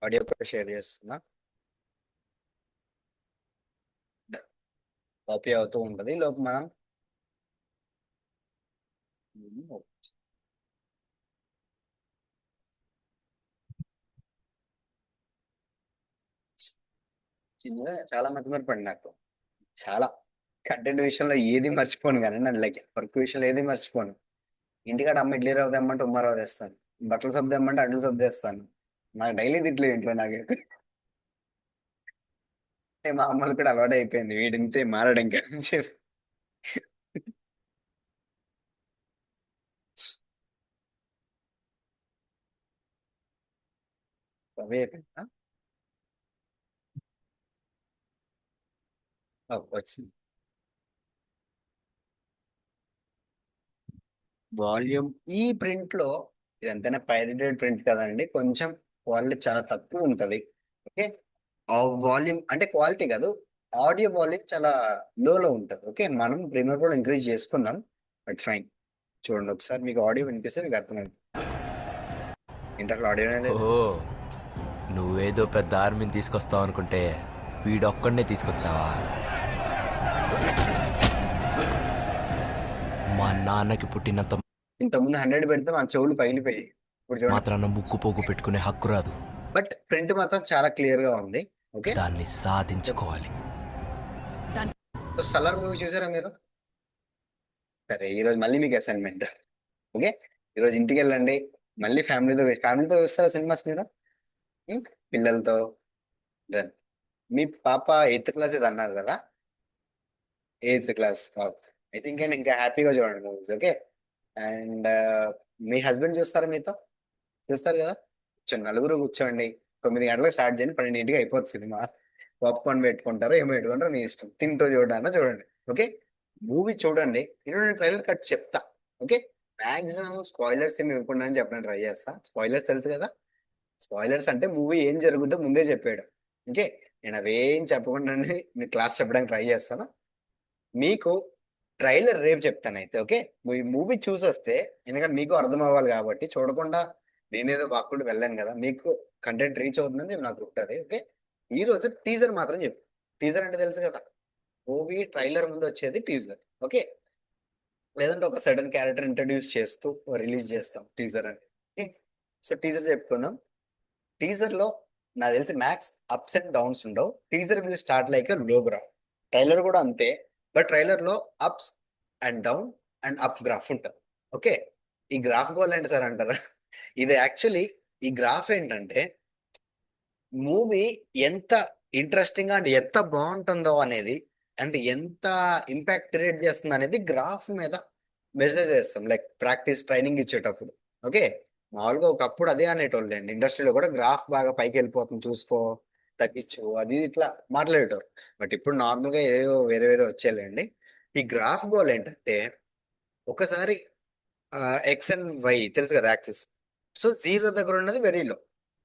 Audio కూడా share చేస్తున్నా. Copy అవుతూ ఉంటది లోపు మనం చిన్నగా చాలా మతిమరుపండి నాకు. చాలా కంటెంట్ విషయంలో ఏది మర్చిపోను కానీ నన్ను లైక్ వర్క్ విషయంలో ఏది మర్చిపోను. ఇంటికాడ అమ్మ ఇడ్లీ రవ్వ తెమ్మంటే ఉమ్మ రవ్వ తెస్తాను. బట్టలు సబ్బు తెమ్మంటే అడ్లు సబ్బు తెస్తాను. నాకు డైలీ తిట్లు ఇంట్లో నాకు. మా అమ్మలు కూడా అలవాటు అయిపోయింది, వీడింతే మారడు ఇంకా అని చెప్పి. అవే అయిపోయిందా? వచ్చింది వాల్యూమ్. ఈ ప్రింట్ లో ఇదంతా పైరేటెడ్ ప్రింట్ కదండి, కొంచెం క్వాలిటీ చాలా తక్కువ ఉంటది. ఓకే, ఆ వాల్యూమ్ అంటే క్వాలిటీ కాదు, ఆడియో వాల్యూమ్ చాలా లో ఉంటది. ఓకే, మనం ప్రీమియర్ కూడా ఇంక్రీజ్ చేసుకుందాం. బట్ ఫైన్, చూడండి ఒకసారి మీకు ఆడియో వినిపిస్తే మీకు అర్థమైంది. ఇంటర్లో ఆడియోనే లేదు. ఓహో, నువ్వేదో పెద్ద ఆర్మీని తీసుకొస్తావు అనుకుంటే వీడొక్కడనే తీసుకొచ్చావా? మా నాన్నకి పుట్టినంత ఇంతకుముందు 100 పెడితే మన చెవులు పగిలిపోయి, ఇప్పుడు చూడండి. మాత్రాన ముక్కు పోగు పెట్టుకునే హక్కు రాదు. బట్ ప్రింట్ మాత్రం చాలా క్లియర్ గా ఉంది. ఓకే, దాన్ని సాధించుకోవాలి. సలార్ మూవీ చూసారా మీరు? సరే, ఈ రోజు మళ్ళీ మీకు అసైన్మెంట్. ఓకే, ఈరోజు ఇంటికి వెళ్ళండి, మళ్ళీ ఫ్యామిలీతో చూస్తారా సినిమాస్ మీరు? ఉం? పిల్లలతో. Done. మీ పాప 8th క్లాస్ ఇది అన్నారు కదా, 8th క్లాస్. ఐ థింక్ ఇంకా హ్యాపీగా చూడండి movies. Okay, and me husband చూస్తారా మీతో? చూస్తారు కదా. నలుగురు కూర్చోండి, 9 గంటలకు స్టార్ట్ చేయండి, 12ంటికి అయిపోతుంది సినిమా. పాప్కార్న్ పెట్టుకుంటారు, ఏమో పెట్టుకుంటారో మీ ఇష్టం, తింటూ చూడన్నా చూడండి. ఓకే, మూవీ చూడండి. నేను ట్రైలర్ కట్ చెప్తా. ఓకే, మాక్సిమం స్పాయిలర్స్ ఏమి ఇవ్వకుండా అని చెప్పడానికి ట్రై చేస్తా. స్పాయిలర్స్ తెలుసు కదా, స్పాయిలర్స్ అంటే మూవీ ఏం జరుగుతుందో ముందే చెప్పాడు. ఓకే, నేను అవేం చెప్పకుండానే మీకు క్లాస్ చెప్పడానికి ట్రై చేస్తాను. మీకు ట్రైలర్ రేపు చెప్తాను అయితే. ఓకే, మూవీ చూసి వస్తే, ఎందుకంటే మీకు అర్థం అవ్వాలి కాబట్టి, చూడకుండా నేనేదో వాక్కుంటూ వెళ్ళాను కదా, మీకు కంటెంట్ రీచ్ అవుతుందని నాకు ఉంటుంది. ఓకే, ఈ రోజు టీజర్ మాత్రం చెప్పు. టీజర్ అంటే తెలుసు కదా, మూవీ ట్రైలర్ ముందు వచ్చేది టీజర్. ఓకే, లేదంటే ఒక సడన్ క్యారెక్టర్ ఇంట్రడ్యూస్ చేస్తూ రిలీజ్ చేస్తాం టీజర్ అని. ఓకే, సో టీజర్ చెప్పుకుందాం. టీజర్ లో నాకు తెలిసి మ్యాక్స్ అప్స్ అండ్ డౌన్స్ ఉండవు. టీజర్ విల్ స్టార్ట్ లైక్ లో గ్రాఫ్, ట్రైలర్ కూడా అంతే. బట్ ట్రైలర్ లో ups and down and up graph ఉంటుంది. ఓకే, ఈ గ్రాఫ్ గోల్ ఏంటి సార్ అంటారా? ఇది యాక్చువల్లీ, ఈ గ్రాఫ్ ఏంటంటే మూవీ ఎంత ఇంట్రెస్టింగ్ అండ్ ఎంత బాగుంటుందో అనేది, అంటే ఎంత ఇంపాక్ట్ క్రియేట్ చేస్తుంది అనేది గ్రాఫ్ మీద మెజర్ చేస్తాం, లైక్ ప్రాక్టీస్ ట్రైనింగ్ ఇచ్చేటప్పుడు. ఓకే, మామూలుగా ఒకప్పుడు అదే అనేటోళ్ళు అండి, ఇండస్ట్రీలో కూడా గ్రాఫ్ బాగా పైకి వెళ్ళిపోతుంది చూసుకో, తగ్గించు, అది ఇట్లా మాట్లాడేటోరు. బట్ ఇప్పుడు నార్మల్ గా ఏవో వేరే వేరే వచ్చేయాలండి. ఈ గ్రాఫ్ గోల్ ఏంటంటే, ఒకసారి ఎక్స్ అండ్ వై తెలుసు కదా, యాక్సిస్. సో జీరో దగ్గర ఉన్నది వెరీ లో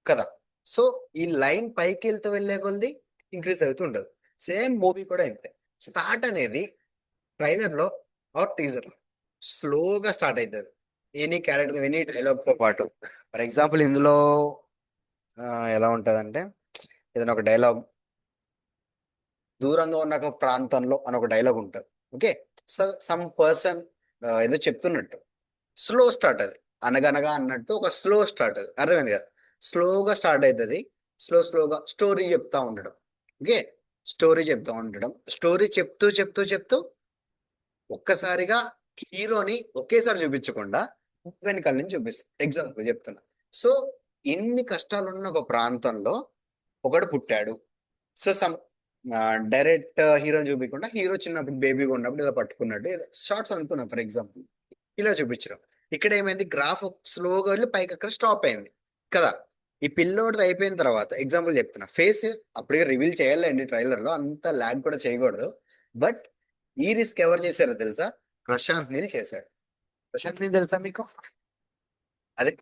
కదా. సో ఈ లైన్ పైకి వెళ్తూ వెళ్ళే కొలది ఇంక్రీజ్ అవుతూ ఉండదు. సేమ్ మూవీ కూడా ఇంతే. స్టార్ట్ అనేది ట్రైలర్ లో ఆర్ టీజర్ లో స్లోగా స్టార్ట్ అవుతుంది, ఎనీ క్యారెక్టర్ ఎనీ డైలాగ్ తో పాటు. ఫర్ ఎగ్జాంపుల్ ఇందులో ఎలా ఉంటదంటే, ఏదైనా ఒక డైలాగ్, దూరంగా ఉన్న ఒక ప్రాంతంలో అని ఒక డైలాగ్ ఉంటుంది. ఓకే, సో సమ్ పర్సన్ ఏదో చెప్తున్నట్టు స్లో స్టార్ట్, అది అనగనగా అన్నట్టు ఒక స్లో స్టార్ట్, అది అర్థమైంది కదా. స్లోగా స్టార్ట్ అవుతుంది, స్లోగా స్టోరీ చెప్తా ఉండడం. ఓకే, స్టోరీ చెప్తా ఉండడం, స్టోరీ చెప్తూ చెప్తూ చెప్తూ ఒక్కసారిగా హీరోని ఒకేసారి చూపించకుండా వెనకాల నుంచి చూపిస్తాం. ఎగ్జాంపుల్ చెప్తున్నా. సో ఎన్ని కష్టాలున్న ఒక ప్రాంతంలో ఒకడు పుట్టాడు. సో సమ్ డైరెక్ట్ హీరోని చూపించకుండా, హీరో చిన్నప్పుడు బేబీగా ఉన్నప్పుడు ఇలా పట్టుకున్నట్టు షార్ట్స్ అనుకుందాం ఫర్ ఎగ్జాంపుల్, ఇలా చూపించడం. ఇక్కడ ఏమైంది, గ్రాఫ్ స్లోగా వెళ్ళి పైకి అక్కడ స్టాప్ అయింది కదా. ఈ పిల్లోడిది అయిపోయిన తర్వాత ఎగ్జాంపుల్ చెప్తున్నా, ఫేస్ అప్పటికే రివీల్ చేయాలండి ట్రైలర్ లో, అంత ల్యాగ్ కూడా చేయకూడదు. బట్ ఈ రిస్క్ ఎవరు చేశారో తెలుసా? ప్రశాంత్ నీల్ చేశాడు. ప్రశాంత్ నీల్ తెలుసా మీకు? అదే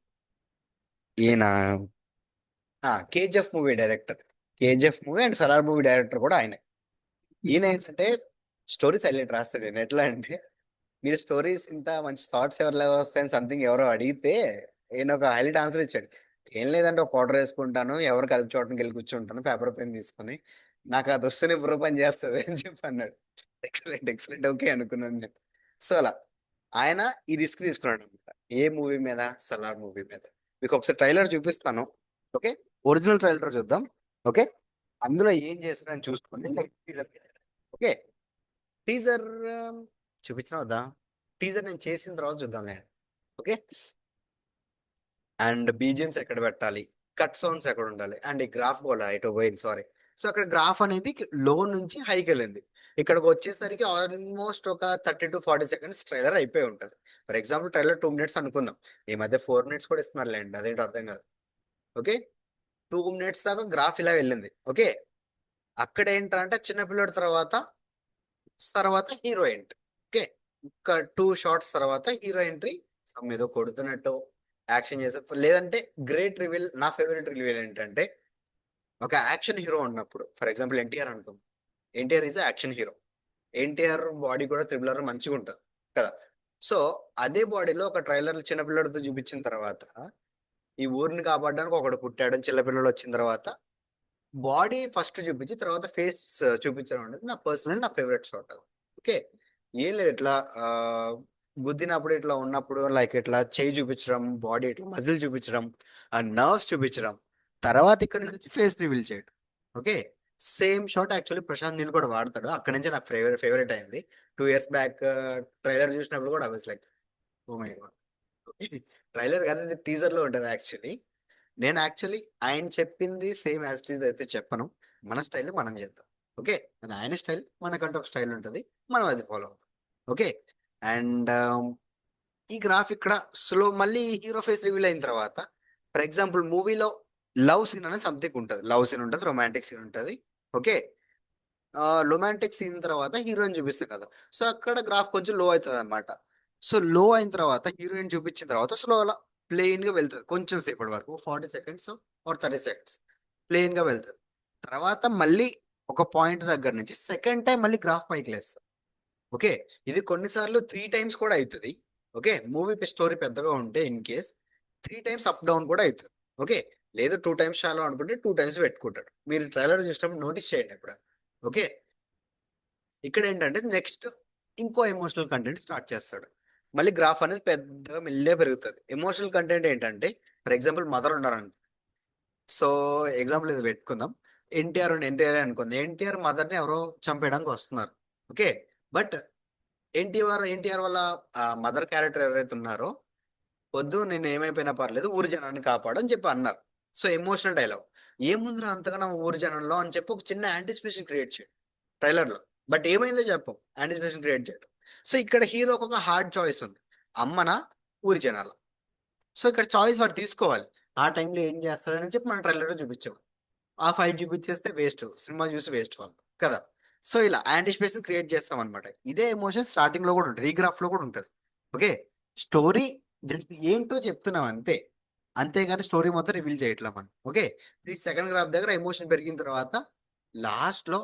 ఈయన KGF movie director. KGF movie and Salaar movie director కూడా ఆయన. ఈయన ఏంటంటే స్టోరీస్ హైలైట్ రాస్తాడు. ఈయన ఎట్లా అంటే, మీరు స్టోరీస్ ఇంత మంచి థాట్స్ ఎవరు వస్తాయని సంథింగ్ ఎవరో అడిగితే ఈయన ఒక హైలైట్ ఆన్సర్ ఇచ్చాడు. ఏం లేదంటే ఒక పౌడర్ వేసుకుంటాను, ఎవరు కలుపు చూడటానికి వెళ్ళి కూర్చుంటాను పేపర్ పెన్ తీసుకొని. నాకు అది వస్తేనే బుర్ర పని చేస్తుంది అని చెప్పి అన్నాడు. ఎక్సలెంట్ ఎక్సలెంట్ ఓకే అనుకున్నాను నేను. సో అలా ఆయన ఈ రిస్క్ తీసుకున్నాడు అనమాట. ఏ మూవీ మీద? సలార్ మూవీ మీద. మీకు ఒకసారి ట్రైలర్ చూపిస్తాను. ఓకే, ఒరిజినల్ ట్రైలర్ చూద్దాం. ఓకే, అందులో ఏం చేస్తున్నాను చూసుకోండి. ఓకే, టీజర్ చూపించిన వద్దా? టీజర్ నేను చేసిన తర్వాత చూద్దాం నేను. ఓకే, అండ్ బీజిఎమ్స్ ఎక్కడ పెట్టాలి, కట్ సౌండ్స్ ఎక్కడ ఉండాలి, అండ్ ఈ గ్రాఫ్ కూడా ఎటో పోయింది, సారీ. సో అక్కడ గ్రాఫ్ అనేది లో నుంచి హైకి వెళ్ళింది. ఇక్కడికి వచ్చేసరికి ఆల్మోస్ట్ ఒక 30 to 40 seconds ట్రైలర్ అయిపోయి ఉంటుంది. ఫర్ ఎగ్జాంపుల్ ట్రైలర్ 2 minutes అనుకుందాం. ఈ మధ్య 4 minutes కూడా ఇస్తున్నారులేండి, అదేంటో అర్థం కాదు. ఓకే, 2 minutes దాకా గ్రాఫ్ ఇలా వెళ్ళింది. ఓకే, అక్కడ ఏంటంటే చిన్నపిల్లడి తర్వాత తర్వాత హీరో ఎంట్రీ. ఓకే, ఒక 2 shots తర్వాత హీరో ఎంట్రీ. ఏదో కొడుతున్నట్టు యాక్షన్ చేసే, లేదంటే గ్రేట్ రివీల్. నా ఫేవరెట్ రివీల్ ఏంటంటే ఒక యాక్షన్ హీరో ఉన్నప్పుడు, ఫర్ ఎగ్జాంపుల్ ఎన్టీఆర్ అనుకో. NTR is action hero. NTR body కూడా త్రిబులర్ మంచిగా ఉంటుంది కదా. సో అదే బాడీలో ఒక ట్రైలర్ చిన్నపిల్లడితో చూపించిన తర్వాత, ఈ ఊరిని కాపాడడానికి ఒకడు పుట్టాడని చిన్నపిల్లలు వచ్చిన తర్వాత బాడీ ఫస్ట్ చూపించి తర్వాత ఫేస్ చూపించడం అనేది నా పర్సనల్, నా ఫేవరెట్ షాట్ అది. ఓకే, ఏం లేదు ఇట్లా గుద్దినప్పుడు ఇట్లా ఉన్నప్పుడు లైక్ ఇట్లా చేయి చూపించడం, బాడీ ఇట్లా మజిల్ చూపించడం, ఆ నర్వ్స్ చూపించడం, తర్వాత ఇక్కడ నుంచి ఫేస్ రివీల్ చేయడం. Okay, same shot actually Prashanth Neel కూడా వాడతాడు. అక్కడ నుంచి నాకు ఫేవరెట్ అయింది. 2 years బ్యాక్ ట్రైలర్ చూసినప్పుడు కూడా అవి like oh my god. Trailer కాదు, ఇది టీజర్ లో ఉంటుంది యాక్చువల్లీ. నేను యాక్చువల్లీ ఆయన చెప్పింది సేమ్ యాజ్ టీజ్ అయితే చెప్పను. మన స్టైల్ మనం చేద్దాం. ఓకే, అది ఆయన స్టైల్, మనకంటే ఒక స్టైల్ ఉంటుంది, మనం అది ఫాలో అవుతాం. ఓకే, అండ్ ఈ గ్రాఫ్ ఇక్కడ స్లో మళ్ళీ హీరో ఫేస్ రివీల్ అయిన తర్వాత, ఫర్ ఎగ్జాంపుల్ మూవీలో లవ్ సీన్ అనేది సంథింగ్ ఉంటుంది. లవ్ సీన్ ఉంటుంది, రొమాంటిక్ సీన్ ఉంటుంది. ఓకే, రొమాంటిక్ సీన్ తర్వాత హీరోయిన్ చూపిస్తాం కదా. సో అక్కడ గ్రాఫ్ కొంచెం లో అవుతుంది అనమాట. సో లో అయిన తర్వాత హీరోయిన్ చూపించిన తర్వాత స్లో అలా ప్లెయిన్ గా వెళ్తుంది కొంచెం సేపటి వరకు, 40 seconds ఆర్ 30 seconds ప్లెయిన్ గా వెళ్తుంది. తర్వాత మళ్ళీ ఒక పాయింట్ దగ్గర నుంచి సెకండ్ టైం మళ్ళీ గ్రాఫ్ పైకి లేస్తుంది. ఓకే, ఇది కొన్నిసార్లు 3 times కూడా అవుతుంది. ఓకే, మూవీ స్టోరీ పెద్దగా ఉంటే in case 3 times up down కూడా అవుతుంది. ఓకే, లేదు 2 times చాలు అనుకుంటే 2 times పెట్టుకుంటాడు. మీరు ట్రైలర్ చూసినప్పుడు నోటీస్ చేయండి ఇప్పుడు. ఓకే, ఇక్కడ ఏంటంటే నెక్స్ట్ ఇంకో ఎమోషనల్ కంటెంట్ స్టార్ట్ చేస్తాడు. మళ్ళీ గ్రాఫ్ అనేది పెద్దగా మెల్లే పెరుగుతుంది. ఎమోషనల్ కంటెంట్ ఏంటంటే, ఫర్ ఎగ్జాంపుల్ మదర్ ఉన్నారని, సో ఎగ్జాంపుల్ ఇది పెట్టుకుందాం. ఎన్టీఆర్ అనుకుంది. ఎన్టీఆర్ మదర్ ని ఎవరో చంపేయడానికి వస్తున్నారు. ఓకే, బట్ ఎన్టీఆర్ వాళ్ళ మదర్ క్యారెక్టర్ ఎవరైతే ఉన్నారో, వద్దు నేను ఏమైపోయినా పర్లేదు ఊరి జనాన్ని కాపాడని చెప్పి అన్నారు. So emotional dialogue. ఏముందిరా అంతగా ఊరి జనంలో అని చెప్పి ఒక చిన్న యాంటిసిపేషన్ క్రియేట్ చేయడం ట్రైలర్ లో. బట్ ఏమైందో చెప్పం, యాంటిసిపేషన్ క్రియేట్ చేయడం. సో ఇక్కడ హీరోకి ఒక హార్డ్ చాయిస్ ఉంది, అమ్మనా ఊరి జనాల. సో ఇక్కడ చాయిస్ వాడు తీసుకోవాలి. ఆ టైంలో ఏం చేస్తాడని చెప్పి మన ట్రైలర్ చూపించాం. ఆ ఫైట్ చూపించేస్తే వేస్ట్, సినిమా చూసి వేస్ట్ వాళ్ళు కదా. సో ఇలా యాంటిసిపేషన్ క్రియేట్ చేస్తాం అనమాట. ఇదే ఎమోషన్ స్టార్టింగ్ లో కూడా ఉంటుంది, ఈ గ్రాఫ్ లో కూడా ఉంటుంది. ఓకే, స్టోరీ జస్ట్ ఏంటో చెప్తున్నాం అంతే, అంతేగాని స్టోరీ మొత్తం రివీల్ చేయట్లా మనం. ఓకే, ఈ సెకండ్ గ్రాఫ్ దగ్గర ఎమోషన్ పెరిగిన తర్వాత లాస్ట్ లో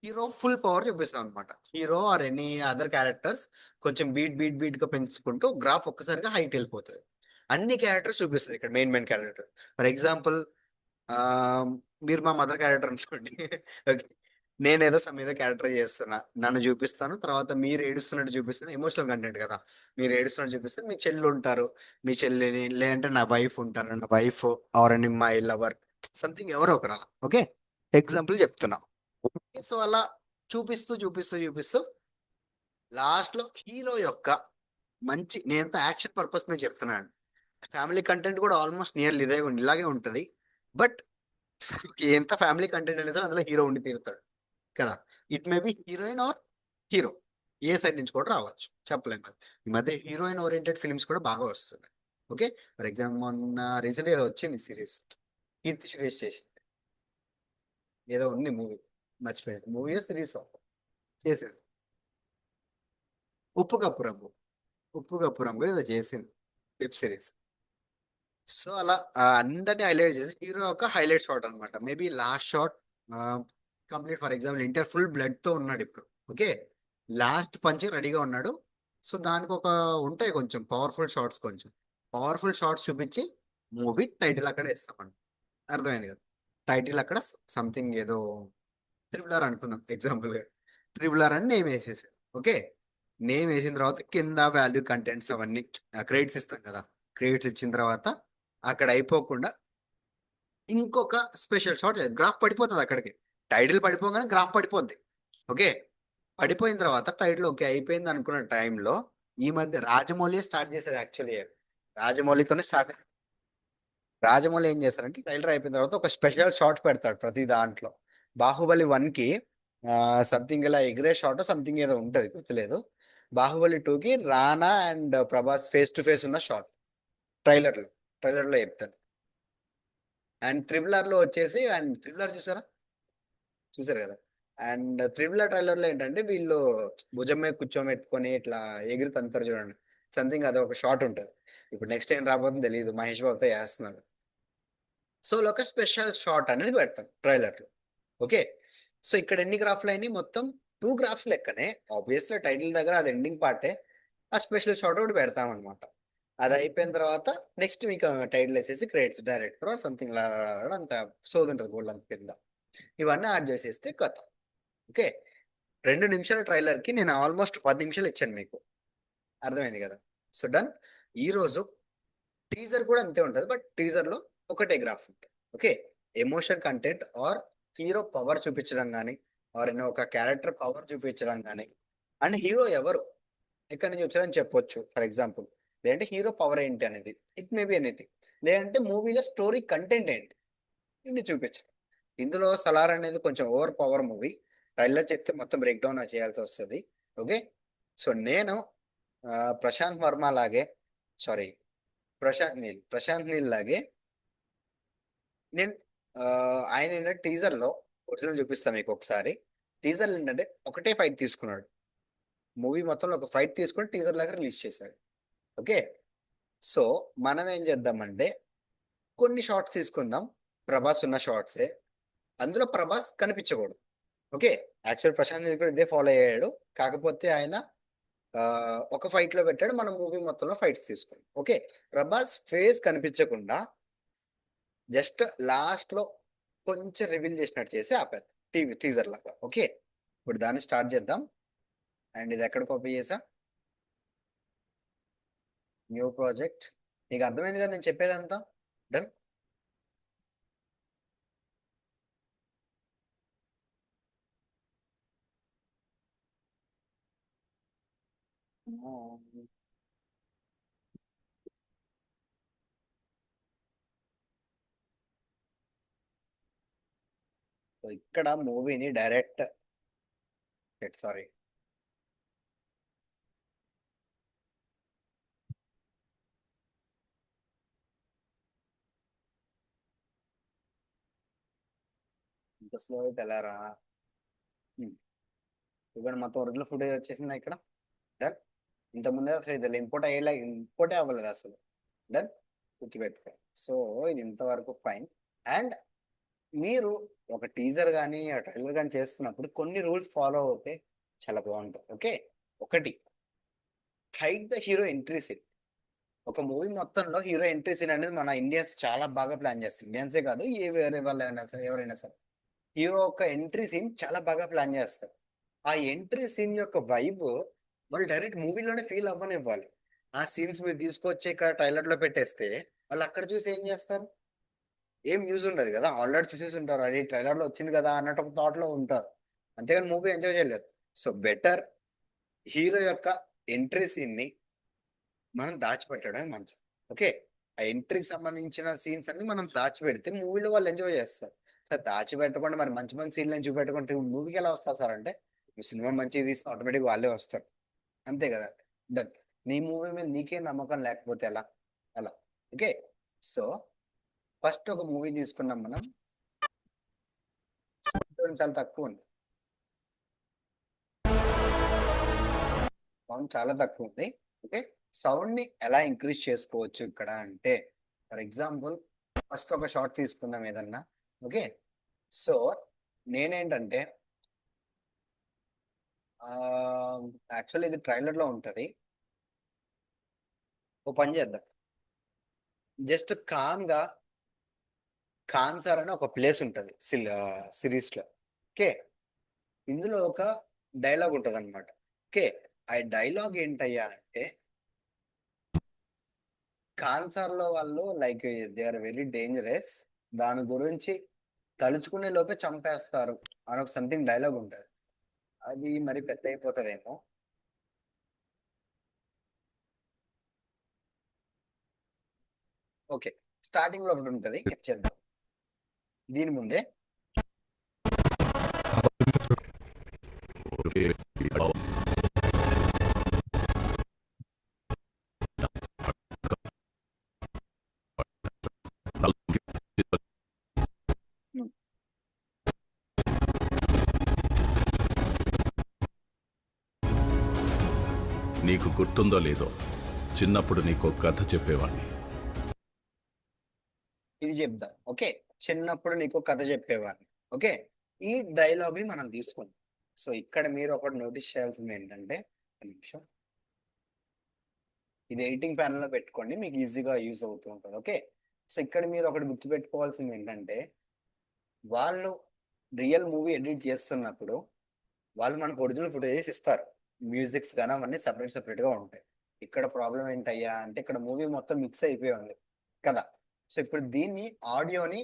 హీరో ఫుల్ పవర్ చూపిస్తాం అనమాట. Hero or any other characters కొంచెం బీట్ గా పెంచుకుంటూ గ్రాఫ్ ఒక్కసారిగా హైట్ వెళ్ళిపోతుంది. అన్ని క్యారెక్టర్స్ చూపిస్తారు ఇక్కడ, మెయిన్ క్యారెక్టర్. ఫర్ ఎగ్జాంపుల్ ఆ మీరు మా మదర్ క్యారెక్టర్ అనుకోండి. ఓకే, నేనేదో సమీద క్యారెక్టర్ చేస్తున్నా, నన్ను చూపిస్తాను, తర్వాత మీరు ఏడుస్తున్నట్టు చూపిస్తాను. ఎమోషనల్ కంటెంట్ కదా, మీరు ఏడుస్తున్నట్టు చూపిస్తే మీ చెల్లి ఉంటారు, మీ చెల్లిని లేదంటే నా వైఫ్ ఉంటారు, నా వైఫ్ ఆర్ అని మై లవర్ సంథింగ్ ఎవరో ఒకరు అలా. ఓకే, ఎగ్జాంపుల్ చెప్తున్నా. సో అలా చూపిస్తూ చూపిస్తూ చూపిస్తూ లాస్ట్ లో హీరో యొక్క మంచి, నేనంత యాక్షన్ పర్పస్ మీద చెప్తున్నాను. ఫ్యామిలీ కంటెంట్ కూడా ఆల్మోస్ట్ నియర్లీ ఇలాగే ఉంటది. బట్ ఎంత ఫ్యామిలీ కంటెంట్ అనేది సరే అందులో హీరో ఉండి తీరుతాడు కదా. It may be heroine or hero, A side నుంచి కూడా రావచ్చు, చెప్పలేం కదా. ఈ మధ్య హీరోయిన్ ఓరియంటెడ్ ఫిల్మ్స్ కూడా బాగా వస్తున్నాయి. ఓకే, ఫర్ ఎగ్జాంపుల్ మొన్న రీసెంట్ ఏదో వచ్చింది సిరీస్, కీర్తి సురేష్ చేసి ఏదో ఉంది మూవీ, మర్చిపోయింది మూవీ సిరీస్ చేసింది. ఉప్పు కప్పు రంగు, ఉప్పు కప్పు రంగు ఏదో చేసింది వెబ్ సిరీస్. సో అలా అందరినీ హైలైట్ చేసి హీరో యొక్క హైలైట్ షాట్ అనమాట. Maybe last shot complete. For example NTR full blood తో ఉన్నాడు ఇప్పుడు. ఓకే, లాస్ట్ పంచ్ రెడీగా ఉన్నాడు. సో దానికి ఒక ఉంటాయి కొంచెం పవర్ఫుల్ షాట్స్ చూపించి మూవీ టైటిల్ అక్కడ వేస్తామండి. అర్థమైంది కదా? టైటిల్ అక్కడ సంథింగ్ ఏదో ట్రిపుల్ ఆర్ అనుకుందాం ఎగ్జాంపుల్గా. ట్రిపుల్ ఆర్ అని నేమ్ వేసేసారు. ఓకే, నేమ్ వేసిన తర్వాత కింద వాల్యూ కంటెంట్స్ అవన్నీ క్రెడిట్స్ ఇస్తాం కదా. క్రెడిట్స్ ఇచ్చిన తర్వాత అక్కడ అయిపోకుండా ఇంకొక స్పెషల్ షాట్, గ్రాఫ్ పడిపోతుంది అక్కడికి. టైటిల్ పడిపోగానే గ్రాఫ్ పడిపోద్ది. ఓకే, పడిపోయిన తర్వాత టైటిల్ ఓకే అయిపోయింది అనుకున్న టైంలో ఈ మధ్య రాజమౌళి స్టార్ట్ చేశాడు యాక్చువల్లీ. రాజమౌళితోనే స్టార్ట్. రాజమౌళి ఏం చేస్తారంటే ట్రైలర్ అయిపోయిన తర్వాత ఒక స్పెషల్ షాట్ పెడతాడు ప్రతి దాంట్లో. బాహుబలి 1 కి సంథింగ్ ఇలా ఎగిరే షాట్ సంథింగ్ ఏదో ఉంటది, గుర్తులేదు. బాహుబలి 2 కి రానా and Prabhas face to face ఉన్న షాట్ ట్రైలర్ లో ట్రైలర్ లో చెప్తారు. అండ్ త్రిబుల్ ఆర్ లో వచ్చేసి, అండ్ త్రిబుల్ ఆర్ చూసారా? చూసారు కదా. అండ్ త్రిబుల్ ఆర్ ట్రైలర్ లో ఏంటంటే వీళ్ళు భుజం మీద కూర్చోబెట్టుకొని ఇట్లా ఎగురుతంటారు చూడండి. సంథింగ్ అది ఒక షాట్ ఉంటుంది. ఇప్పుడు నెక్స్ట్ ఏం రాబోతుందో తెలియదు, మహేష్ బాబుతో చేస్తున్నాడు. సో ఒక స్పెషల్ షాట్ అనేది పెడతాం ట్రైలర్ లో. ఓకే, సో ఇక్కడ ఎన్ని గ్రాఫ్లు అయినాయి? మొత్తం 2 గ్రాఫ్స్ లెక్కనే. ఆబ్వియస్లీ టైటిల్ దగ్గర అది ఎండింగ్ పార్టే. ఆ స్పెషల్ షాట్ కూడా పెడతాం అనమాట. అది అయిపోయిన తర్వాత నెక్స్ట్ మీకు టైటిల్ వేసేసి క్రెడిట్స్ డైరెక్టర్ ఆర్ సంథింగ్ అంత సోది గోల్డ్ అంత కింద ఇవన్నీ యాడ్ చేసేస్తే కథ. ఓకే, 2 నిమిషాల ట్రైలర్ కి నేను ఆల్మోస్ట్ 10 నిమిషాలు ఇచ్చాను మీకు. అర్థమైంది కదా? So done. ఈ రోజు టీజర్ కూడా అంతే ఉంటుంది, బట్ టీజర్ లో ఒకటే గ్రాఫ్ ఉంటుంది. Okay, emotion content or hero power చూపించడం కానీ, ఆర్ ఒక క్యారెక్టర్ పవర్ చూపించడం కానీ, అండ్ హీరో ఎవరు ఎక్కడి నుంచి వచ్చారని చెప్పొచ్చు. ఫర్ ఎగ్జాంపుల్, లేదంటే హీరో పవర్ ఏంటి అనేది, ఇట్ మే బి ఎనీథింగ్. లేదంటే మూవీలో స్టోరీ కంటెంట్ ఏంటి, ఇది చూపించారు. ఇందులో సలార్ అనేది కొంచెం ఓవర్ పవర్ మూవీ. ట్రైలర్ చెప్తే మొత్తం బ్రేక్ డౌన్ చేయాల్సి వస్తుంది. ఓకే, సో నేను ప్రశాంత్ వర్మ లాగే, సారీ, ప్రశాంత్ నీల్ లాగే నేను ఆయన టీజర్ లో ఒరిజినల్ చూపిస్తా మీకు ఒకసారి. టీజర్ ఏంటంటే ఒకటే ఫైట్ తీసుకున్నాడు. మూవీ మొత్తంలో ఒక ఫైట్ తీసుకుని టీజర్ లాగా రిలీజ్ చేశాడు. ఓకే, సో మనం ఏం చేద్దామంటే కొన్ని షార్ట్స్ తీసుకుందాం, ప్రభాస్ ఉన్న షార్ట్సే. అందులో ప్రభాస్ కనిపించకూడదు. ఓకే, యాక్చువల్ ప్రశాంత్ నీల్ కూడా ఇదే ఫాలో అయ్యాడు. కాకపోతే ఆయన ఆ, ఒక ఫైట్ లో పెట్టాడు, మనం మూవీ మొత్తంలో ఫైట్స్ తీసుకున్నాం. ఓకే, ప్రభాస్ ఫేస్ కనిపించకుండా జస్ట్ లాస్ట్ లో కొంచెం రివీల్ చేసినట్టు చేసి ఆపారు టీజర్ లాగా. ఓకే, ఇప్పుడు దాన్ని స్టార్ట్ చేద్దాం. అండ్ ఇది ఎక్కడ కాపీ చేసా? New project. నీకు అర్థమైంది కదా నేను చెప్పేదంతా? డన్. సో ఇక్కడ మూవీని డైరెక్ట్, సారీ, ఇంత స్లో అయితే ఎలా రా? ఇక్కడ మొత్తం ఒరిజినల్ ఫుటేజ్ వచ్చేసిందా ఇక్కడ? డన్. ఇంతకుముందే అసలు ఇది ఇంపోర్టే అవ్వలేదు అసలు. డన్, గుర్తుపెట్టుకో. సో ఇది ఇంతవరకు ఫైన్. అండ్ మీరు ఒక టీజర్ కానీ ట్రైలర్ కానీ చేస్తున్నప్పుడు కొన్ని రూల్స్ ఫాలో అవుతే చాలా బాగుంటుంది. ఓకే, ఒకటి, hide the hero entry scene. ఒక మూవీ మొత్తంలో హీరో ఎంట్రీ సీన్ అనేది మన ఇండియన్స్ చాలా బాగా ప్లాన్ చేస్తారు. ఇండియన్సే కాదు, ఏ వేరే వాళ్ళు అయినా సరే, ఎవరైనా సరే హీరో యొక్క ఎంట్రీ సీన్ చాలా బాగా ప్లాన్ చేస్తారు. ఆ ఎంట్రీ సీన్ యొక్క వైబ్ వాళ్ళు డైరెక్ట్ మూవీలోనే ఫీల్ అవ్వనివ్వాలి. ఆ సీన్స్ మీరు తీసుకొచ్చి ఇక్కడ ట్రైలర్ లో పెట్టేస్తే వాళ్ళు అక్కడ చూసి ఏం చేస్తారు? ఏం యూజ్ ఉండదు కదా. ఆల్రెడీ చూసేసి ఉంటారు, అది ట్రైలర్ లో వచ్చింది కదా అన్నట్టు ఒక థాట్ లో ఉంటారు. అంతేగాని మూవీ ఎంజాయ్ చేయలేరు. సో బెటర్ హీరో యొక్క ఎంట్రీ సీన్ ని మనం దాచిపెట్టడమే మంచిది. ఓకే, ఆ ఎంట్రీకి సంబంధించిన సీన్స్ అన్ని మనం దాచిపెడితే మూవీలో వాళ్ళు ఎంజాయ్ చేస్తారు. సార్ దాచిపెట్టకుండా మరి మంచి మంచి సీన్లను చూపెట్టుకుంటే మూవీకి ఎలా వస్తారు సార్ అంటే, ఈ సినిమా మంచిది తీస్తే ఆటోమేటిక్ వాళ్ళే వస్తారు. అంతే కదా. డన్. నీ మూవీ మీద నీకే నమ్మకం లేకపోతే ఎలా? అలా. ఓకే, సో ఫస్ట్ ఒక మూవీ తీసుకున్నాం మనం. సౌండ్ చాలా తక్కువ ఉంది, సౌండ్ చాలా తక్కువ ఉంది. ఓకే, సౌండ్ ని ఎలా ఇంక్రీజ్ చేసుకోవచ్చు ఇక్కడ అంటే, ఫర్ ఎగ్జాంపుల్ ఫస్ట్ ఒక షార్ట్ తీసుకుందాం ఏదన్నా. ఓకే, సో నేనేంటంటే యాక్చువల్లీ ఇది ట్రైలర్ లో ఉంటది. ఓ పని చేద్దాం, జస్ట్ కామ్గా కాన్సార్ అని ఒక ప్లేస్ ఉంటుంది సిరీస్లో. ఓకే, ఇందులో ఒక డైలాగ్ ఉంటుంది అనమాట. ఓకే, ఆ డైలాగ్ ఏంటయ్యా అంటే, కాన్సార్లో వాళ్ళు like they are very dangerous, దాని గురించి తలుచుకునే లోపే చంపేస్తారు అని ఒక సంథింగ్ డైలాగ్ ఉంటుంది. అది మరి పెద్ద అయిపోతుందేమో. ఓకే, స్టార్టింగ్ లో ఒకటి ఉంటుంది, చేద్దాం. దీని ముందే నీకు గుర్తుందో లేదో, చిన్నప్పుడు నీకు కథ చెప్పేవాడిని. ఇది చెప్దాం. ఓకే, చిన్నప్పుడు నీకు కథ చెప్పేవాడిని. ఓకే, ఈ డైలాగ్ ని మనం తీసుకుందాం. సో ఇక్కడ మీరు ఒకటి నోటీస్ చేయాల్సింది ఏంటంటే, ఒక నిమిషం, ఇది ఎడిటింగ్ ప్యానల్ లో పెట్టుకోండి, మీకు ఈజీగా యూజ్ అవుతూ ఉంటుంది. ఓకే, సో ఇక్కడ మీరు ఒకటి గుర్తుపెట్టుకోవాల్సింది ఏంటంటే, వాళ్ళు రియల్ మూవీ ఎడిట్ చేస్తున్నప్పుడు వాళ్ళు మనకు ఒరిజినల్ ఫుటేజెస్ ఇస్తారు, మ్యూజిక్స్ కానీ అవన్నీ సపరేట్ గా ఉంటాయి. ఇక్కడ ప్రాబ్లం ఏంటయ్యా అంటే, ఇక్కడ మూవీ మొత్తం మిక్స్ అయిపోయి ఉంది కదా. సో ఇప్పుడు దీన్ని ఆడియోని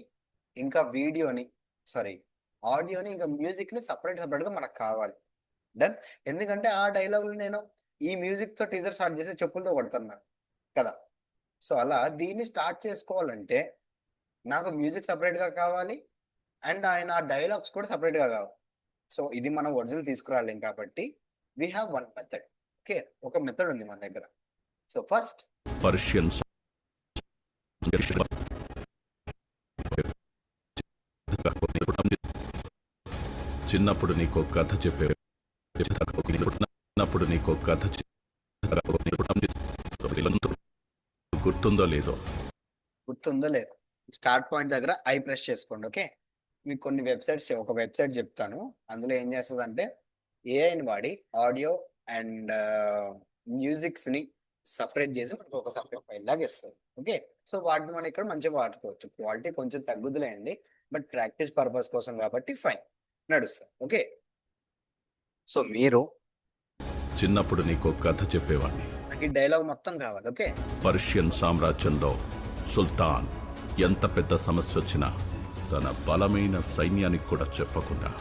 ఇంకా వీడియోని సారీ ఆడియోని ఇంకా మ్యూజిక్ ని సపరేట్ గా మనకు కావాలి. డన్. ఎందుకంటే ఆ డైలాగులు నేను ఈ మ్యూజిక్ తో టీజర్ స్టార్ట్ చేసి చెప్పులతో కొడుతున్నాను కదా. సో అలా దీన్ని స్టార్ట్ చేసుకోవాలంటే నాకు మ్యూజిక్ సపరేట్ గా కావాలి, అండ్ ఆయన డైలాగ్స్ కూడా సపరేట్ గా కావాలి. సో ఇది మనం ఒరిజినల్ తీసుకురాలేం కాబట్టి we have one method. Okay, ఒక మెథడ్ ఉంది మన దగ్గర. సో ఫస్ట్ పర్షియన్ చిన్నప్పుడు నీకు కథ చెప్పే చిన్నప్పుడు నీకు కథ గుర్తుందో లేదో, గుర్తుందో లేదు, స్టార్ట్ పాయింట్ దగ్గర ఐ ప్రెస్ చేసుకోండి. ఓకే, మీకు కొన్ని వెబ్సైట్స్, ఒక వెబ్సైట్ చెప్తాను, అందులో ఏం చేస్తుంది అంటే ఏఐని వాడి ఆడియో అండ్ మ్యూజిక్స్ ని సపరేట్ చేసి మనకు ఒక సపరేట్ ఫైల్ లాగా ఇస్తుంది. ఓకే, సో వాటిని మనం ఇక్కడ మంచిగా వాడుకోవచ్చు. క్వాలిటీ కొంచెం తగ్గుదులేండి, బట్ ప్రాక్టీస్ పర్పస్ కోసం కాబట్టి ఫైన్, నడుస్తుంది. ఓకే, సో మీరు చిన్నప్పుడు నీకు కథ చెప్పేవాడిని. నాకు ఈ డైలాగ్ మొత్తం కావాలి. ఓకే, పర్షియన్ సామ్రాజ్యంలో సుల్తాన్ ఎంత పెద్ద సమస్య వచ్చినా తన బలమైన సైన్యానికి కూడా చెప్పకుండా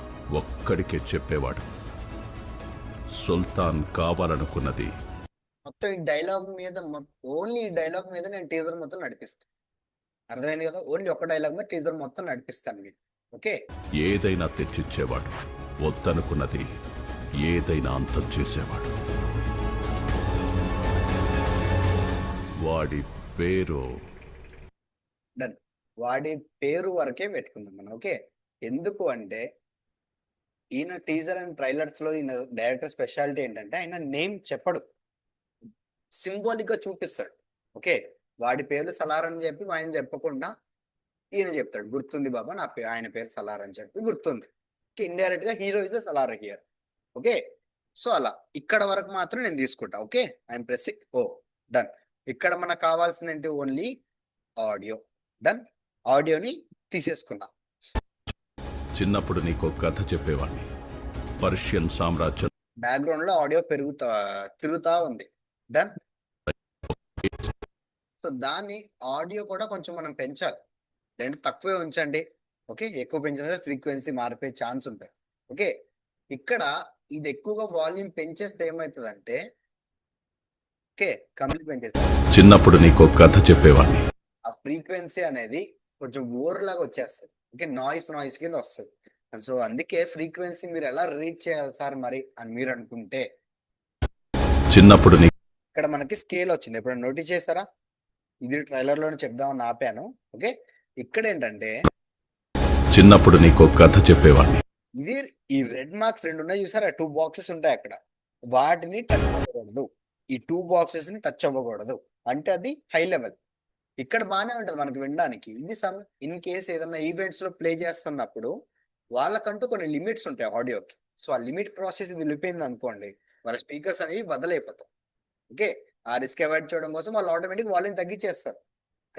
ఒక్కడికే చెప్పేవాడు. సుల్తాన్ కావాలనుకున్నది మొత్తం ఈ డైలాగ్ మీద, ఓన్లీ ఈ డైలాగ్ మీద నేను టీజర్ మొత్తం నడిపిస్తాను. అర్థమైంది కదా, ఓన్లీ ఒక డైలాగ్ మీద టీజర్ మొత్తం నడిపిస్తాను మీకు. ఓకే, ఏదైనా తెచ్చిచ్చేవాడు, వద్దనుకున్నది ఏదైనా అంతం చేసేవాడు. వాడి పేరు డన్. వాడి పేరు వరకే పెట్టుకుందాం మనం. ఓకే, ఎందుకు అంటే ఈయన టీజర్ అండ్ ట్రైలర్స్ లో ఈయన డైరెక్టర్ స్పెషాలిటీ ఏంటంటే ఆయన నేమ్ చెప్పడు, సింబాలిక్ గా చూపిస్తాడు. ఓకే, వాడి పేరు సలార్ అని చెప్పి ఆయన చెప్పకుండా ఈయన చెప్తాడు, గుర్తుంది బాబా నా ఆయన పేరు సలార్ అని చెప్పి గుర్తుంది. ఇండైరెక్ట్ గా hero is Salaar here. Okay, so అలా ఇక్కడ వరకు మాత్రం నేను తీసుకుంటా. Okay, I'm pressing O, done. ఇక్కడ మనకు కావాల్సింది ఏంటి, ఓన్లీ ఆడియో. డన్, ఆడియోని తీసేసుకున్నా. చిన్నప్పుడు నీకు కథ చెప్పేవాడిని. పర్షియన్ సామ్రాజ్యం బ్యాక్గ్రౌండ్ లో ఆడియో తిరుగుతా ఉంది. డన్. సో దాన్ని ఆడియో కూడా కొంచెం మనం పెంచాలి, లేదంటే తక్కువే ఉంచండి. ఓకే, ఎక్కువ పెంచినా ఫ్రీక్వెన్సీ మారిపోయే ఛాన్స్ ఉంటుంది. ఓకే, ఇక్కడ ఇది ఎక్కువగా వాల్యూమ్ పెంచేస్తే ఏమవుతుందంటే, ఓకే కంప్లీట్ పెంచేస్తే చిన్నప్పుడు నీకు కథ చెప్పేవాడిని. ఆ ఫ్రీక్వెన్సీ అనేది కొంచెం ఓవర్ లాగా వచ్చేస్తుంది. ఓకే, నాయిస్ కింద వస్తుంది. సో అందుకే ఫ్రీక్వెన్సీ మీరు ఎలా రీడ్ చేయాలి సార్ మరి అని మీరు అనుకుంటే, చిన్నప్పుడు నీ ఇక్కడ మనకి స్కేల్ వచ్చింది. ఎప్పుడు నోటీస్ చేస్తారా, ఇది ట్రైలర్ లోనే చెప్దామని ఆపాను. ఓకే, ఇక్కడ ఏంటంటే చిన్నప్పుడు నీకు కథ చెప్పేవాడిని. ఇది ఈ రెడ్ మార్క్స్ రెండు ఉన్నాయి చూసారా, 2 బాక్సెస్ ఉంటాయి అక్కడ, వాటిని టచ్ అవ్వకూడదు. ఈ 2 బాక్సెస్ ని టచ్ అవ్వకూడదు, అంటే అది హై లెవెల్. ఇక్కడ బాగానే ఉంటది మనకి వినడానికి. ఇది ఇన్ కేస్ ఏదైనా ఈవెంట్స్ లో ప్లే చేస్తున్నప్పుడు వాళ్ళకంటూ కొన్ని లిమిట్స్ ఉంటాయి ఆడియోకి. సో ఆ లిమిట్ ప్రాసెస్ ఇది వెళ్ళిపోయింది అనుకోండి, వాళ్ళ స్పీకర్స్ అనేవి బదలైపోతాయి. ఓకే, ఆ రిస్క్ అవాయిడ్ చేయడం కోసం వాళ్ళు ఆటోమేటిక్ వాల్యూమ్ తగ్గించేస్తారు.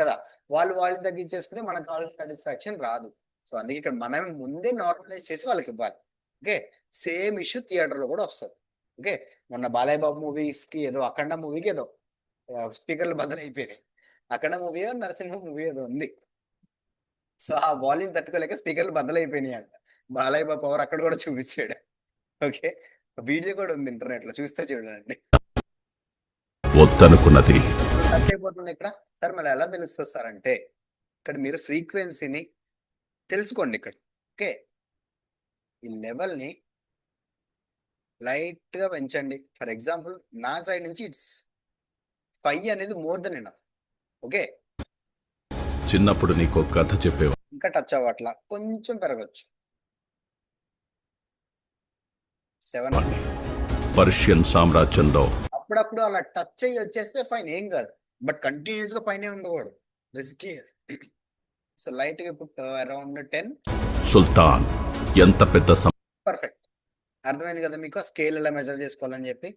కదా. వాళ్ళు తగ్గించేసుకుంటే మనకు కావాల్సిన సాటిస్ఫాక్షన్ రాదు. సో అందుకే ఇక్కడ మనం ముందే నార్మలైజ్ చేసి వాళ్ళకి ఇవ్వాలి. ఓకే, సేమ్ ఇష్యూ థియేటర్ లో కూడా వస్తుంది. ఓకే, మొన్న బాలయ్య బాబు మూవీస్ కి ఏదో అఖండ మూవీకి ఏదో స్పీకర్లు బదులైపోయినాయి. అఖండ మూవీ నరసింహ మూవీ ఏదో ఉంది. సో ఆ వాల్యూమ్ తట్టుకోలేక స్పీకర్లు బద్దలైపోయినాయి అంట. బాలయ్య బాబు పవర్ అక్కడ కూడా చూపించాడు. ఓకే, వీడియో కూడా ఉంది ఇంటర్నెట్ లో, చూస్తే చూడండి. వద్దనుకున్నది టచ్ అయిపోతుంది ఇక్కడ. సార్ మళ్ళీ ఎలా తెలుస్తుంది సార్ అంటే, ఇక్కడ మీరు ఫ్రీక్వెన్సీని తెలుసుకోండి ఇక్కడ. ఓకే, ఈ లెవెల్ని లైట్ గా పెంచండి. ఫర్ ఎగ్జాంపుల్ నా సైడ్ నుంచి ఇట్స్ 5 అనేది మోర్ దెన్ ఎనఫ్. ఓకే, చిన్నప్పుడు నీకు కథ చెప్పేవా ఇంకా టచ్ అవ్వట్లా, కొంచెం పెరగచ్చు. 7 పర్షియన్ సామ్రాజ్యంలో అప్పుడప్పుడు అలా టచ్ అయ్యి వచ్చేస్తే ఫైన్, ఏం కాదు. బట్ కంటిన్యూస్ గా పైన ఉండకూడదు, రిస్కీ. సో లైట్ గా ఇప్పుడు అరౌండ్ 10. సుల్తాన్ ఎంత పెద్ద పర్ఫెక్ట్, అర్థమైంది కదా మీకు స్కేల్ ఎలా మెజర్ చేసుకోవాలని చెప్పి.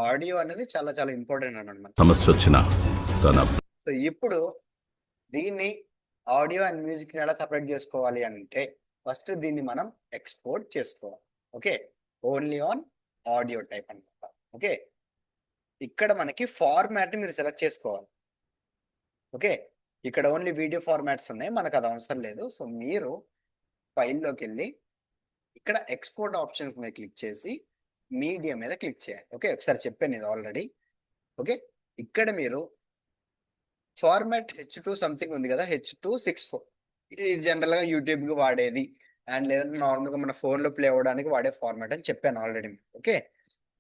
ఆడియో అనేది చాలా చాలా ఇంపార్టెంట్ అన్నమాట. సమస్య వచ్చినా తన సో ఇప్పుడు దీన్ని ఆడియో అండ్ మ్యూజిక్ ఎలా సపరేట్ చేసుకోవాలి అంటే, ఫస్ట్ దీన్ని మనం ఎక్స్పోర్ట్ చేసుకోవాలి. Okay, only on audio type అన్నమాట. ఓకే, ఇక్కడ మనకి ఫార్మాట్ మీరు సెలెక్ట్ చేసుకోవాలి. ఓకే, ఇక్కడ ఓన్లీ వీడియో ఫార్మాట్స్ ఉన్నాయి, మనకు అది అవసరం లేదు. సో మీరు ఫైల్లోకి వెళ్ళి ఇక్కడ ఎక్స్పోర్ట్ ఆప్షన్స్ మీద క్లిక్ చేసి మీడియా మీద క్లిక్ చేయండి. ఓకే, ఒకసారి చెప్పాను ఇది ఆల్రెడీ. ఓకే, ఇక్కడ మీరు ఫార్మాట్ H2 సంథింగ్ ఉంది కదా, H264. ఇది జనరల్గా యూట్యూబ్కి వాడేది, అండ్ లేదంటే నార్మల్గా మన ఫోన్లో ప్లే అవ్వడానికి వాడే ఫార్మాట్ అని చెప్పాను ఆల్రెడీ. ఓకే,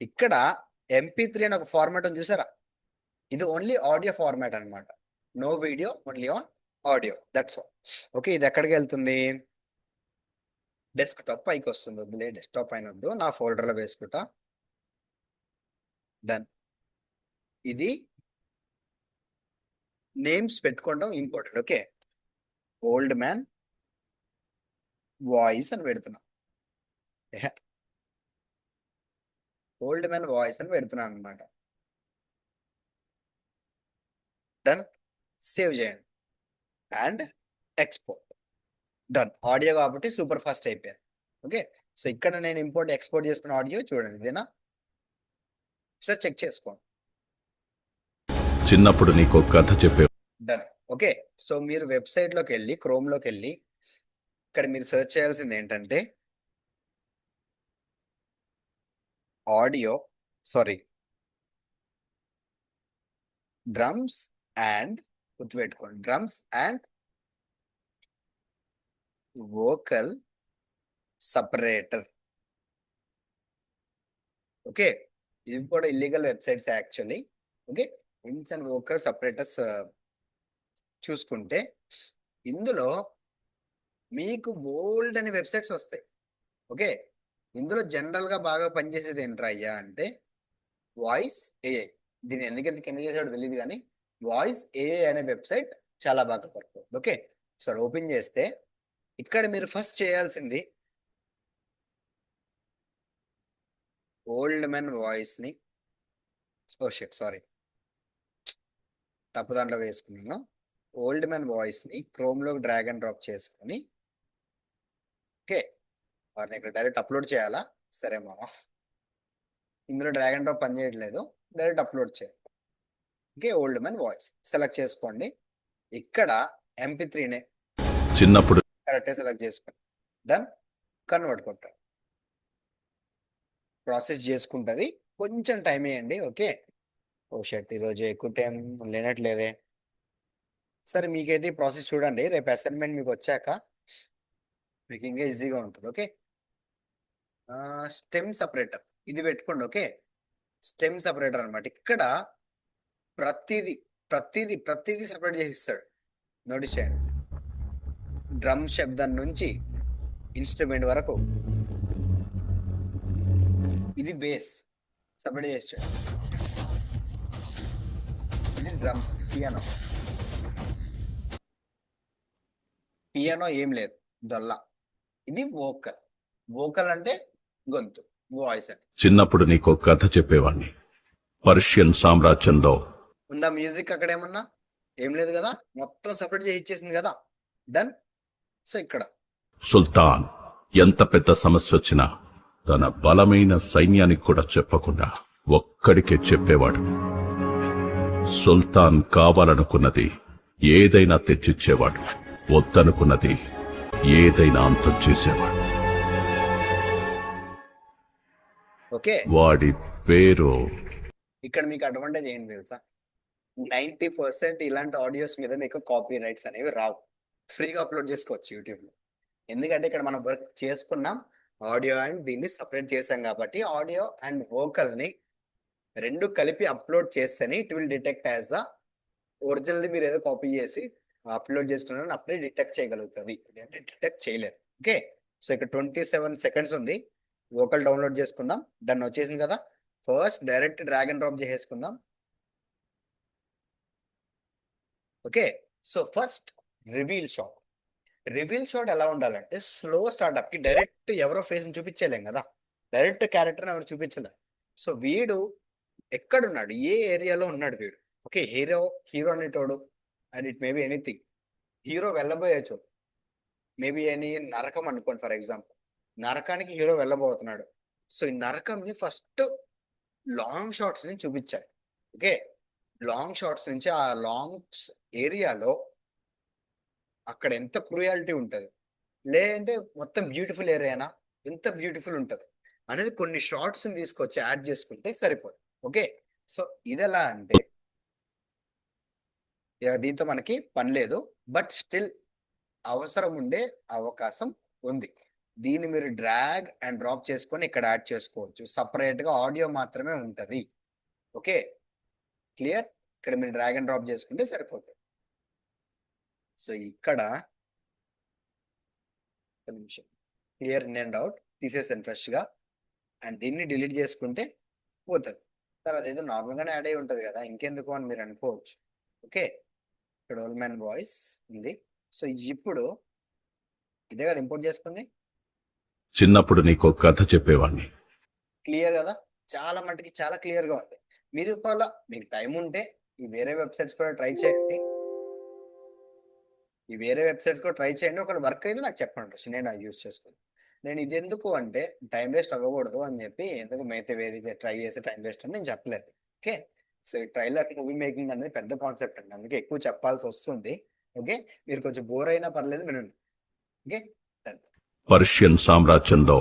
ఇక్కడ MP3 అని ఒక ఫార్మాట్ అని చూసారా, ఇది ఓన్లీ ఆడియో ఫార్మాట్ అనమాట. No video, only on audio, that's all. Okay, ఇది ఎక్కడికి వెళ్తుంది, డెస్క్టాప్ పైకి వస్తుంది. వద్దులే, డెస్క్టాప్ పైన వద్దు, నా ఫోల్డర్లో వేసుకుంటా. డన్. ఇది నేమ్స్ పెట్టుకోవడం important. Okay, old man voice అని పెడుతున్నా, ఓల్డ్ మ్యాన్ వాయిస్ అని పెడుతున్నాను అనమాట. డన్, సేవ్ చేయండి అండ్ ఎక్స్పోర్ట్. డన్, ఆడియో కాబట్టి సూపర్ ఫాస్ట్ అయిపోయారు. ఓకే, సో ఇక్కడ నేను ఇంపోర్ట్ ఎక్స్పోర్ట్ చేసుకున్న ఆడియో చూడండి, ఇదేనా, సార్ చెక్ చేసుకోండి. చిన్నప్పుడు నీకు కథ చెప్పేవా డన్. ఓకే, సో మీరు వెబ్సైట్లోకి వెళ్ళి క్రోమ్లోకి వెళ్ళి ఇక్కడ మీరు సెర్చ్ చేయాల్సింది ఏంటంటే ఆడియో, సారీ, డ్రమ్స్ అండ్, గుర్తుపెట్టుకోండి, drums and vocal separator. Okay, ఇది కూడా illegal websites actually. Okay, drums and vocal separators చూసుకుంటే ఇందులో మీకు బోల్డ్ అనే వెబ్సైట్స్ వస్తాయి. ఓకే, ఇందులో జనరల్గా బాగా పనిచేసేది ఏంట్రా అయ్యా అంటే వాయిస్ ఏఐ. దీన్ని ఎందుకు చేసాడో తెలియదు కానీ వాయిస్ ఏఐ అనే వెబ్సైట్ చాలా బాగా పడుతుంది. ఓకే, సార్ ఓపెన్ చేస్తే ఇక్కడ మీరు ఫస్ట్ చేయాల్సింది ఓల్డ్ మ్యాన్ వాయిస్ని, ఓ షిట్ సారీ, తప్పు దాంట్లో వేసుకున్నాను. ఓల్డ్ మ్యాన్ వాయిస్ని క్రోమ్లోకి డ్రాగ్ అండ్ డ్రాప్ చేసుకొని, ఓకే, వారిని ఇక్కడ డైరెక్ట్ అప్లోడ్ చేయాలా, సరే మామ, ఇందులో డ్రాగ్ అండ్ డ్రాప్ పని చేయట్లేదు, డైరెక్ట్ అప్లోడ్ చేయాలి. Okay, old man voice select చేసుకోండి. ఇక్కడ MP3నే చిన్నప్పుడు కరెక్టే సెలెక్ట్ చేసుకోండి. దెన్ కన్వర్ట్ కొట్టాలి, ప్రాసెస్ చేసుకుంటుంది, కొంచెం టైం వేయండి. ఓకే, ఓ షర్ట్ ఈరోజు ఎక్కువ టైం లేనట్లేదే. సరే మీకైతే ఈ ప్రాసెస్ చూడండి, రేపు అసైన్మెంట్ మీకు వచ్చాక మీకు ఇంకా ఈజీగా ఉంటుంది. ఓకే, స్టెమ్ సపరేటర్ ఇది పెట్టుకోండి. ఓకే, స్టెమ్ సపరేటర్ అనమాట. ఇక్కడ ప్రతిదీ ప్రతిదీ ప్రతిదీ సపరేట్ చేసి ఇస్తాడు, నోటీస్ చేయండి. డ్రమ్ శబ్దం నుంచి ఇన్స్ట్రుమెంట్ వరకు, ఇది బేస్ సపరేట్ చేస్తాడు, ఇది డ్రమ్, పియానో, పియానో ఏం లేదు డొల్లా, ఇది వోకల్, వోకల్ అంటే గొంతు, వాయిస్ అని. చిన్నప్పుడు నీకు కథ చెప్పేవాణ్ణి. పర్షియన్ సామ్రాజ్యంలో ఉందా మ్యూజిక్ అక్కడ ఏమన్నా, ఏం లేదు కదా, మొత్తం సపరేట్ చేసి ఇచ్చేసింది కదా. డన్. సో ఇక్కడ సుల్తాన్ ఎంత పెద్ద సమస్య వచ్చినా తన బలమైన సైన్యానికి కూడా చెప్పకుండా ఒక్కడికే చెప్పేవాడు. సుల్తాన్ కావాలనుకున్నది ఏదైనా తెచ్చిచ్చేవాడు, వద్దనుకున్నది ఏదైనా అంతం చేసేవాడు. ఓకే. వాడి పేరు ఇక్కడ మీకు అడ్వాంటేజ్ ఏంటి తెలుసా, 90% ఇలాంటి ఆడియోస్ మీద మీకు కాపీ రైట్స్ అనేవి రావు. ఫ్రీగా అప్లోడ్ చేసుకోవచ్చు యూట్యూబ్లో. ఎందుకంటే ఇక్కడ మనం వర్క్ చేసుకున్నాం, ఆడియో అండ్ దీన్ని సపరేట్ చేసాం కాబట్టి ఆడియో అండ్ వోకల్ని రెండు కలిపి అప్లోడ్ చేస్తేనే it will detect as the original. మీరు ఏదో కాపీ చేసి అప్లోడ్ చేసుకున్నారని అప్పుడే డిటెక్ట్ చేయగలుగుతుంది, అంటే డిటెక్ట్ చేయలేదు. ఓకే. సో ఇక్కడ 27 సెకండ్స్ ఉంది. వోకల్ డౌన్లోడ్ చేసుకుందాం. డన్ వచ్చేసింది కదా. First direct drag and drop చేసేసుకుందాం. Okay. So first reveal shot. Reveal shot ఎలా ఉండాలంటే స్లో స్టార్ట్అప్ కి డైరెక్ట్ ఎవరో ఫేస్ చూపించలేం కదా, డైరెక్ట్ క్యారెక్టర్ ఎవరు చూపించలేం. సో వీడు ఎక్కడున్నాడు, ఏ ఏరియాలో ఉన్నాడు వీడు. ఓకే. హీరో అనేటోడు and it maybe anything. Hero వెళ్ళబోయే చోటు మేబీ ఎనీ నరకం అనుకోండి ఫర్ ఎగ్జాంపుల్. నరకానికి హీరో వెళ్ళబోతున్నాడు. సో ఈ నరకంని ఫస్ట్ లాంగ్ షాట్స్ నుంచి చూపించాలి. ఓకే. లాంగ్ షాట్స్ నుంచి ఆ లాంగ్ ఏరియాలో అక్కడ ఎంత క్రూయాలిటీ ఉంటుంది, లేదంటే మొత్తం బ్యూటిఫుల్ ఏరియానా, ఎంత బ్యూటిఫుల్ ఉంటుంది అనేది కొన్ని షార్ట్స్ తీసుకొచ్చి యాడ్ చేసుకుంటే సరిపోదు. ఓకే. సో ఇది ఎలా అంటే దీంతో మనకి పని లేదు, బట్ స్టిల్ అవసరం ఉండే అవకాశం ఉంది. దీన్ని మీరు డ్రాగ్ అండ్ డ్రాప్ చేసుకొని ఇక్కడ యాడ్ చేసుకోవచ్చు. సపరేట్గా ఆడియో మాత్రమే ఉంటుంది. ఓకే. క్లియర్. ఇక్కడ మీరు డ్రాగ్ అండ్ డ్రాప్ చేసుకుంటే సరిపోతుంది. సో ఇక్కడ నిమిషం క్లియర్ ఇన్ అండ్ అవుట్ తీసేసాను ఫ్రెష్గా, అండ్ దీన్ని డిలీట్ చేసుకుంటే పోతుంది. తర్వాత ఏదో నార్మల్గానే యాడ్ అయి ఉంటుంది కదా, ఇంకెందుకు అని మీరు అనుకోవచ్చు. ఓకే. ఇక్కడ ఓల్డ్ మ్యాన్ వాయిస్ ఉంది. సో ఇప్పుడు ఇదే కదా ఇంపోర్ట్ చేసుకుంది. చిన్నప్పుడు నీకు కథ చెప్పేవాడిని. క్లియర్ కదా, చాలా మటుకి చాలా క్లియర్గా ఉంది. మీరు ఒకవేళ మీకు టైం ఉంటే ఈ వేరే వెబ్సైట్స్ కూడా ట్రై చేయండి. ఒకవేళ వర్క్ అయితే నాకు చెప్పండి, నేను అది యూజ్ చేసుకోండి. నేను ఇది ఎందుకు అంటే టైం వేస్ట్ అవ్వకూడదు అని చెప్పి, ఎందుకు మిగతా వేరే ట్రై చేసి టైం వేస్ట్ అని నేను చెప్పలేదు. ఓకే. సో ఈ ట్రైలర్ మూవీ మేకింగ్ అనేది పెద్ద కాన్సెప్ట్ అండి, అందుకే ఎక్కువ చెప్పాల్సి వస్తుంది. ఓకే. మీరు కొంచెం బోర్ అయినా పర్లేదు వినండి. ఓకే. పర్షియన్ సామ్రాజ్యంలో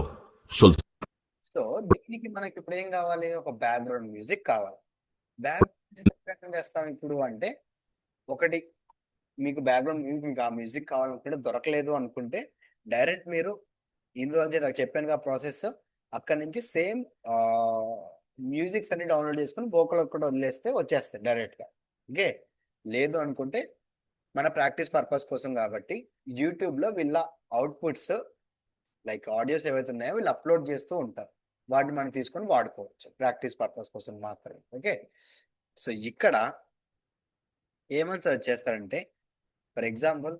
సో దీనికి మనకి ఇప్పుడు ఏం కావాలి, ఒక బ్యాక్గ్రౌండ్ మ్యూజిక్ కావాలి. బ్యాక్గ్రౌండ్ చేస్తాం ఇప్పుడు అంటే, ఒకటి మీకు బ్యాక్గ్రౌండ్ మీకు ఆ మ్యూజిక్ కావాలనుకుంటే దొరకలేదు అనుకుంటే డైరెక్ట్ మీరు ఇందులో నాకు చెప్పాను కదా ప్రాసెస్, అక్కడి నుంచి సేమ్ మ్యూజిక్స్ అన్ని డౌన్లోడ్ చేసుకుని వోకల్ ఒక్కటి వదిలేస్తే వచ్చేస్తాయి డైరెక్ట్గా. ఓకే. లేదు అనుకుంటే మన ప్రాక్టీస్ పర్పస్ కోసం కాబట్టి యూట్యూబ్లో వీళ్ళ అవుట్పుట్స్ లైక్ ఆడియోస్ ఏవైతే ఉన్నాయో వీళ్ళు అప్లోడ్ చేస్తూ ఉంటారు, వాటిని మనం తీసుకొని వాడుకోవచ్చు ప్రాక్టీస్ పర్పస్ కోసం మాత్రమే. ఓకే. సో ఇక్కడ ఏమని సర్చ్ చేస్తారంటే, ఫర్ ఎగ్జాంపుల్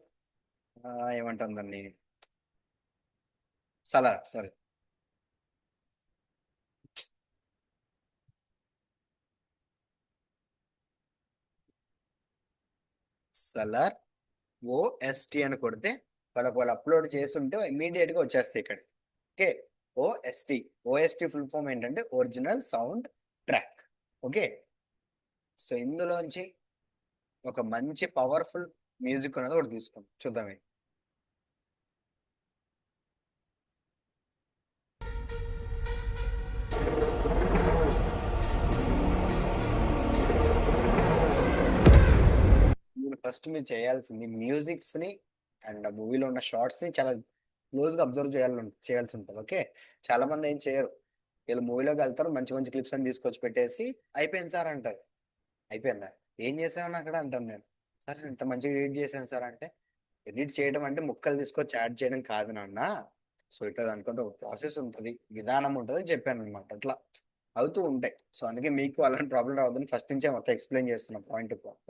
ఏమంటాం దాన్ని, సలార్ ఓఎస్టీ అని కొడితే వాళ్ళు అప్లోడ్ చేస్తుంటే ఇమీడియట్ గా వచ్చేస్తాయి ఇక్కడ. ఓకే. ఓఎస్టీ ఫుల్ ఫామ్ ఏంటంటే original sound track. Okay. So ఇందులోంచి ఒక మంచి పవర్ఫుల్ మ్యూజిక్ అనేది ఒకటి తీసుకుందాం, చూద్దాం. ఫస్ట్ మీరు చేయాల్సింది మ్యూజిక్స్ ని అండ్ మూవీలో ఉన్న షార్ట్స్ ని చాలా క్లోజ్ గా అబ్జర్వ్ చేయాల్సి ఉంటుంది. ఓకే. చాలా మంది ఏం చేయరు, వీళ్ళు మూవీలోకి వెళ్తారు, మంచి మంచి క్లిప్స్ అని తీసుకొచ్చి పెట్టేసి అయిపోయింది సార్ అంటారు. అయిపోయిందా, ఏం చేసామని అక్కడ అంటాను నేను. సార్ ఇంత మంచిగా ఎడిట్ చేశాను సార్ అంటే, ఎడిట్ చేయడం అంటే ముక్కలు తీసుకొచ్చి యాడ్ చేయడం కాదు నాన్న. సో ఇట్లా అనుకుంటే ఒక ప్రాసెస్ ఉంటుంది, విధానం ఉంటుంది అని చెప్పాను అనమాట. అట్లా అవుతూ ఉంటాయి. సో అందుకే మీకు అలాంటి ప్రాబ్లం రావద్దని ఫస్ట్ నుంచే మొత్తం ఎక్స్ప్లెయిన్ చేస్తున్నాం పాయింట్ టు పాయింట్.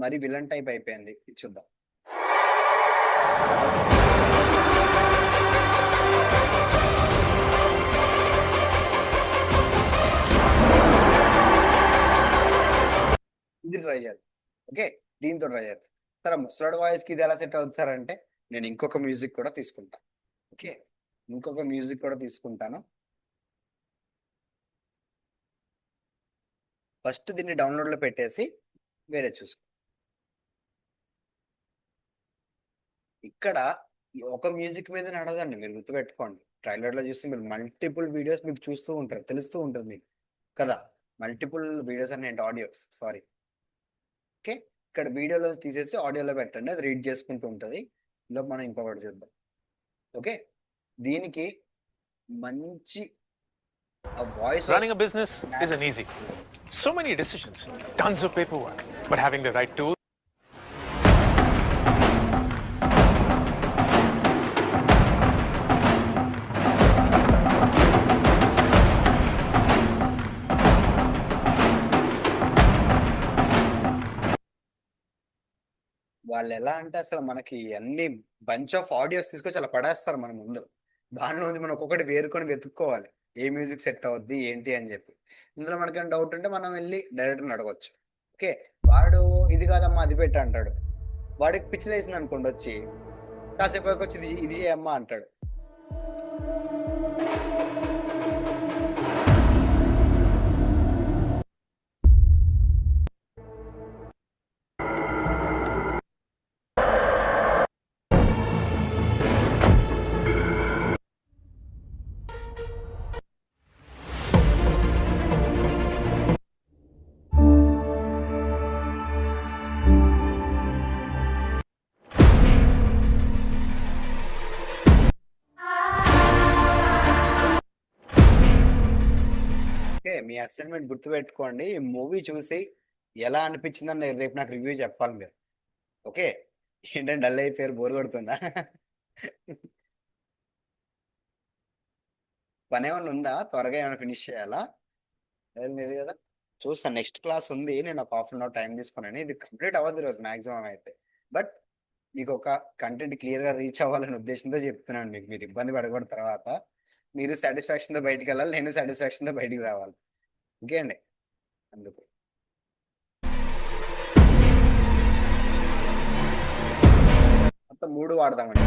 మరి విలన్ టైప్ అయిపోయింది. ఇది చూద్దాం. ఇది ట్రై చేద్దాం. ఓకే. దీంతో ట్రై చేద్దాం. సరే ముసలోడి వాయిస్‌కి ఇది ఎలా సెట్ అవుద్ది సార్ అంటే, నేను ఇంకొక మ్యూజిక్ కూడా తీసుకుంటా. ఓకే. ఇంకొక మ్యూజిక్ కూడా తీసుకుంటాను. ఫస్ట్ దీన్ని డౌన్‌లోడ్‌లో పెట్టేసి వేరేది చూసుకో. ఇక్కడ ఈ ఒక మ్యూజిక్ మీద నడవదండి. మీరు గుర్తుపెట్టుకోండి. ట్రైలర్‌లో చూస్తే మీరు మల్టిపుల్ వీడియోస్ మీకు చూస్తూ ఉంటారు. తెలుస్తూ ఉంటుంది మీకు. కదా! మల్టిపుల్ వీడియోస్ అంటే ఏంటి ఆడియోస్ సారీ. ఓకే. ఇక్కడ వీడియోలో తీసేసి ఆడియోలో పెట్టండి. అది రీడ్ చేసుకుంటూ ఉంటది. ఈలోపు మనం ఇంకొకటి చూద్దాం. ఓకే. దీనికి మంచి voice Running a business isn't easy. So many decisions, tons of paperwork, but having the right tools. వాళ్ళెలా అంటే అసలు మనకి అన్ని బంచ్ ఆఫ్ ఆడియోస్ తీసుకొచ్చి అలా పడేస్తారు మన ముందు. దానిలో నుంచి మనం ఒక్కొక్కటి వేరుకొని వెతుక్కోవాలి. ఏ మ్యూజిక్ సెట్ అవుద్ది ఏంటి అని చెప్పి. ఇందులో మనకేమైనా డౌట్ ఉంటే మనం వెళ్లి డైరెక్టర్‌ని అడగొచ్చు. ఓకే. వాడు ఇది కాదమ్మా అది పెట్టు అంటాడు. వాడికి పిచ్చిలేసింది అనుకోండి వచ్చి, కాసేపు వచ్చి ఇది ఇది చేయమ్మా అంటాడు. ఓకే. మీ అసైన్‌మెంట్ గుర్తుపెట్టుకోండి. ఈ మూవీ చూసి ఎలా అనిపించిందని రేపు నాకు రివ్యూ చెప్పాలి మీరు. ఓకే. ఏంటంటే డల్ అయిపోయారు బోర్ కొడుతుందా? పనేమన్నా ఉందా? త్వరగా ఏమైనా ఫినిష్ చేయాలా? ఏం లేదు కదా! చూస్తాను నెక్స్ట్ క్లాస్ ఉంది. నేను ఒక హాఫ్ అన్ అవర్ టైం తీసుకున్నాను. ఇది కంప్లీట్ అవ్వదు ఈరోజు మాక్సిమం అయితే. బట్ మీకొక కంటెంట్ క్లియర్‌గా రీచ్ అవ్వాలనే ఉద్దేశంతో చెప్తున్నాను మీకు. మీరు ఇబ్బంది పడకూడదు తర్వాత. మీరు సాటిస్ఫాక్షన్‌తో బయటికెళ్ళాలి. నేను సాటిస్ఫాక్షన్‌తో బయటికి రావాలి. ఓకే అండి. అందుకు. మొత్తం 3 వాడదామండి.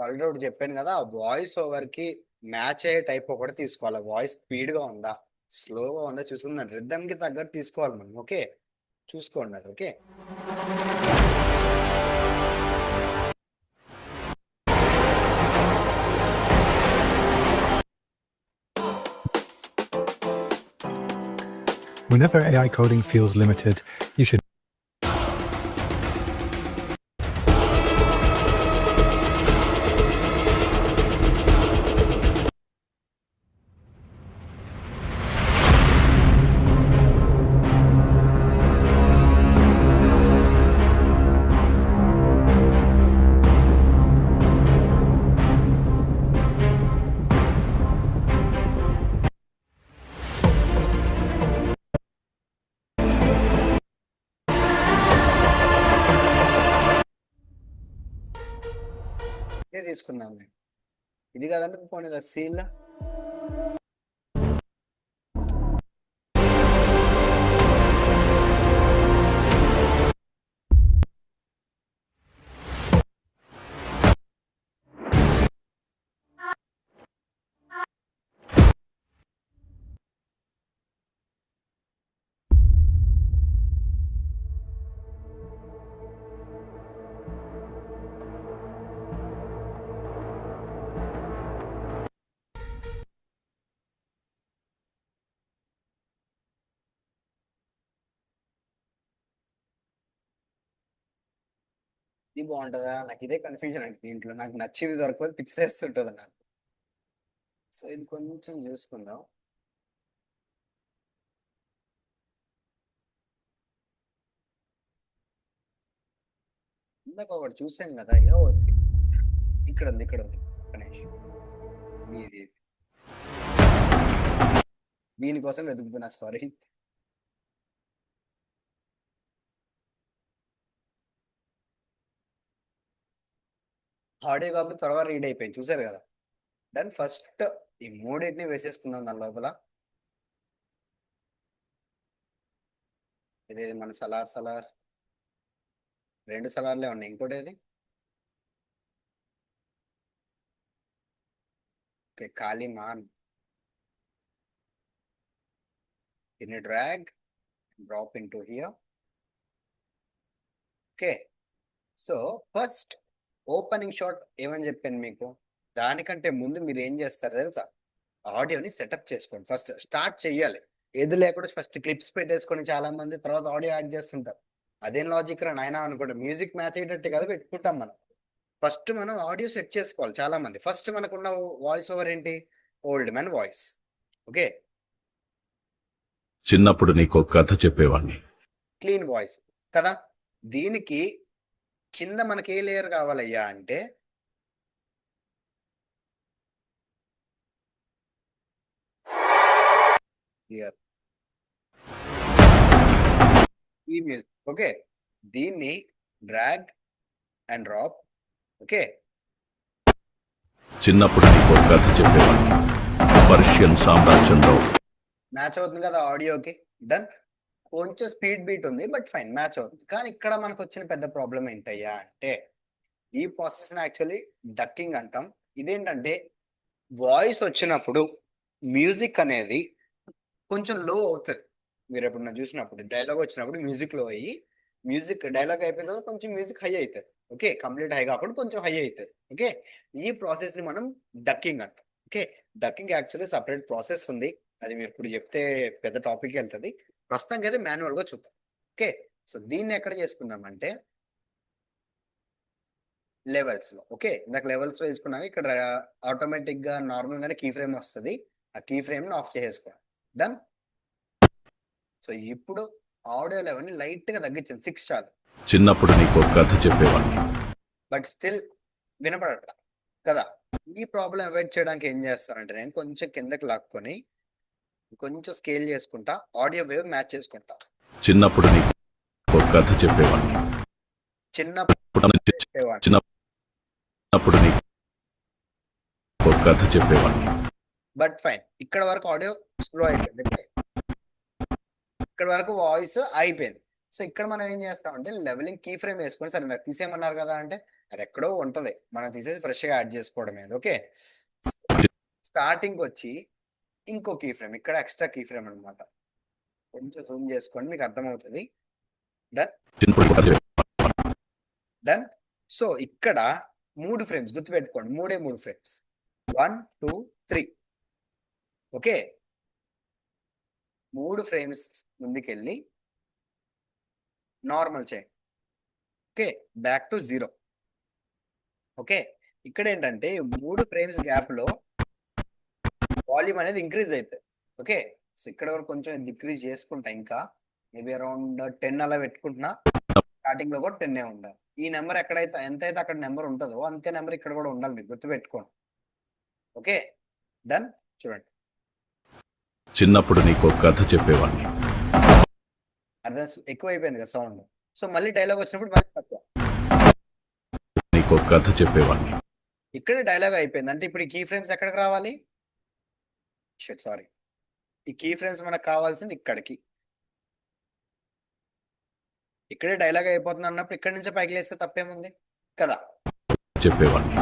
ఆల్రెడీ ఒకటి చెప్పాను కదా! ఆ వాయిస్ ఓవర్‌కి మ్యాచ్ అయ్యే టైప్ ఒకటి తీసుకోవాలి. వాయిస్ స్పీడ్‌గా ఉందా? స్లోగా ఉందా చూసుకొని రిథమ్‌కి తగ్గట్టు తీసుకోవాలి మనం. ఓకే. చూసుకోండి అది. Okay. Whenever AI coding feels limited, you should ఇదే తీసుకుందాంలే. ఇది కాదంటే పోనీ అది సీన్‌లా ఇది బాగుంటుందా? నాకు ఇదే కన్ఫ్యూజన్ అండి దీంట్లో. నాకు నచ్చింది దొరకదు, పిచ్చిలేస్తుంటుంది నాకు. సో ఇది కొంచెం చూసుకుందాం. ఇందాక ఒకటి చూసాం కదా, ఓకే, ఇక్కడ ఉంది, ఇక్కడ ఉంది. గణేష్, ఇది దీనికోసం వెతుకుతున్నా, సారీ. ఆడియో కాబట్టి త్వరగా రీడ్ అయిపోయింది, చూసారు కదా. దాని ఫస్ట్ ఈ మూడింటిని వేసేసుకుందాం దాని లోపల. ఇది మన సలార్ 2 సలార్లే ఉన్నాయి. ఇంకోటి ఏది? ఓకే, కాళీమాన్. దీన్ని drag, drop into here. Okay, so first opening shot ఏమని చెప్పాను మీకు. దానికంటే ముందు మీరు ఏం చేస్తారు తెలుసా? ఆడియోని సెటప్ చేసుకోండి. ఫస్ట్ స్టార్ట్ చెయ్యాలి. ఏది లేకుండా ఫస్ట్ క్లిప్స్ పెట్టేసుకొని చాలా మంది తర్వాత ఆడియో యాడ్ చేస్తుంటారు. అదేం లాజిక్ రా నాయనా అనుకోండి. మ్యూజిక్ మ్యాచ్ అయ్యేటట్టు కదా పెట్టుకుంటాం మనం. ఫస్ట్ మనం ఆడియో సెట్ చేసుకోవాలి. చాలా మంది ఫస్ట్ మనకున్న వాయిస్ ఓవర్ ఏంటి? Old man voice. ఓకే, చిన్నప్పుడు నీకో కథ చెప్పేవాణ్ణి. క్లీన్ వాయిస్ కదా. దీనికి కింద మనకి ఏ లేయర్ కావాలయ్యా అంటే here. ఈ మ్యూజిక్. ఓకే, దీన్ని డ్రాగ్ అండ్ డ్రాప్. ఓకే, చిన్నప్పుడు నీకో కథ చెప్పేవాణ్ణి. పర్షియన్ సామ్రాజ్యంలో మ్యాచ్ అవుతుంది కదా ఆడియోకి. డన్. కొంచెం స్పీడ్ బీట్ ఉంది, బట్ ఫైన్, మ్యాచ్ అవుతుంది. కానీ ఇక్కడ మనకు వచ్చిన పెద్ద ప్రాబ్లం ఏంటయ్యా అంటే ఈ ప్రాసెస్ యాక్చువల్లీ డక్కింగ్ అంటాం. ఇదేంటంటే వాయిస్ వచ్చినప్పుడు మ్యూజిక్ అనేది కొంచెం లో అవుతుంది. మీరు ఎప్పుడన్నా చూసినప్పుడు డైలాగ్ వచ్చినప్పుడు మ్యూజిక్ లో అయ్యి, మ్యూజిక్ డైలాగ్ అయిపోయిన తర్వాత కొంచెం మ్యూజిక్ హై అవుతుంది. ఓకే, కంప్లీట్ హై కాకుండా కొంచెం హై అవుతుంది. ఓకే, ఈ ప్రాసెస్ ని మనం డక్కింగ్ అంటాం. Okay, ducking actually separate process ఉంది. అది మీరు ఇప్పుడు చెప్తే పెద్ద టాపిక్ వెళ్తుంది. ప్రస్తుతానికి అయితే మాన్యువల్ గా చూద్దాం. ఓకే, సో దీన్ని ఎక్కడ చేసుకుందామంటే లెవెల్స్ లో. ఓకే, ఇందాక లెవెల్స్ లో తీసుకున్నాక ఇక్కడ ఆటోమేటిక్ గా నార్మల్ గానే కీ ఫ్రేమ్ వస్తుంది. ఆ కీ ఫ్రేమ్ ని ఆఫ్ చేసేసుకోవాలి. డన్. సో ఇప్పుడు ఆడియో లెవెల్ ని లైట్ గా తగ్గించింది, 6 చాలు. చిన్నప్పుడు నీకో కథ చెప్పేవాణ్ణి. బట్ స్టిల్ వినపడట్లా కదా. ఈ ప్రాబ్లం అవాయిడ్ చేయడానికి ఏం చేస్తానంటే నేను కొంచెం కిందకి లాక్కొని కొంచెం స్కేల్ చేసుకుంటా, ఆడియో వేవ్ మ్యాచ్ చేసుకుంటా. చిన్నప్పుడు నీకో కథ చెప్పేవాణ్ణి. చిన్నప్పుడు నీకో కథ చెప్పేవాణ్ణి. బట్ ఫైన్, ఇక్కడ వరకు ఆడియో స్లో అయిపోయింది. ఇక్కడ వరకు వాయిస్ అయిపోయింది. సో ఇక్కడ మనం ఏం చేస్తామంటే లెవెలింగ్ కీ ఫ్రేమ్ వేసుకొని, సరే నాకు తీసేయమన్నారు కదా అంటే అది ఎక్కడో ఉంటది, మనం తీసేసి ఫ్రెష్ గా యాడ్ చేసుకోవడమే. ఓకే, స్టార్టింగ్ వచ్చి ఇంకో కీ ఫ్రేమ్, ఇక్కడ ఎక్స్ట్రా కీ ఫ్రేమ్ అనమాట. కొంచెం జూమ్ చేసుకోండి, మీకు అర్థమవుతుంది. Done done. సో ఇక్కడ 3 ఫ్రేమ్స్ గుర్తుపెట్టుకోండి, 3 ఫ్రేమ్స్, 1 2 3. ఓకే, 3 ఫ్రేమ్స్ ముందుకెళ్ళి నార్మల్ చేయండి. Okay, back to 0. ఓకే, ఇక్కడ ఏంటంటే 3 ఫ్రేమ్స్ గ్యాప్ లో వాల్యూమ్ అనేది ఇంక్రీజ్ అవుతుంది. ఓకే, సో ఇక్కడ వరకు కొంచెం డిక్రీజ్ చేసుకుంటా, ఇంకా మేబీ అరౌండ్ 10 అలా పెట్టుకుంటున్నా. స్టార్టింగ్ లో కూడా 10 ఉండాలి. ఈ నెంబర్ ఎక్కడైతే ఎంతైతే అక్కడ నెంబర్ ఉంటుందో అంతే నెంబర్ ఇక్కడ కూడా ఉండాలి, మీకు గుర్తుపెట్టుకోండి. Okay, done. చూడండి, చిన్నప్పుడు నీకో కథ చెప్పేవాణ్ణి. అర్థం ఎక్కువ అయిపోయింది కదా సౌండ్. సో మళ్ళీ డైలాగ్ వచ్చినప్పుడు మళ్ళీ తక్కువ. నీకో కథ చెప్పేవాణ్ణి. ఇక్కడే డైలాగ్ అయిపోయింది అంటే ఇప్పుడు ఈ కీ ఫ్రేమ్స్ ఎక్కడికి రావాలి? సారీ, ఈ కీ ఫ్రేమ్స్ మనకు కావాల్సింది ఇక్కడికి. ఇక్కడే డైలాగ్ అయిపోతుంది అన్నప్పుడు ఇక్కడి నుంచే పైకి లేస్తే తప్పేముంది కదా. చెప్పేవాణ్ణి.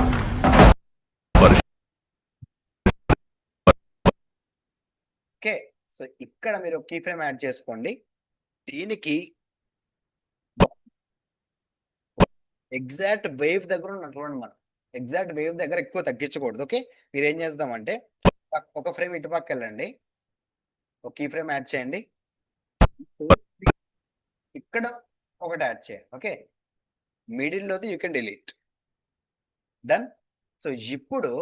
ఓకే, సో ఇక్కడ మీరు కీ ఫ్రేమ్ యాడ్ చేసుకోండి. దీనికి ఎగ్జాక్ట్ వేవ్ దగ్గర చూడండి, మనం ఎగ్జాక్ట్ వేవ్ దగ్గర ఎక్కువ తగ్గించకూడదు. ఓకే, మీరు ఏం చేద్దామంటే ఒక ఫ్రేమ్ ఇటు పక్క వెళ్ళండి, ఒక కీ ఫ్రేమ్ యాడ్ చేయండి, ఇక్కడ ఒకటి యాడ్ చేయండి. ఓకే, మిడిల్లోది you can delete. Done. So ఇప్పుడు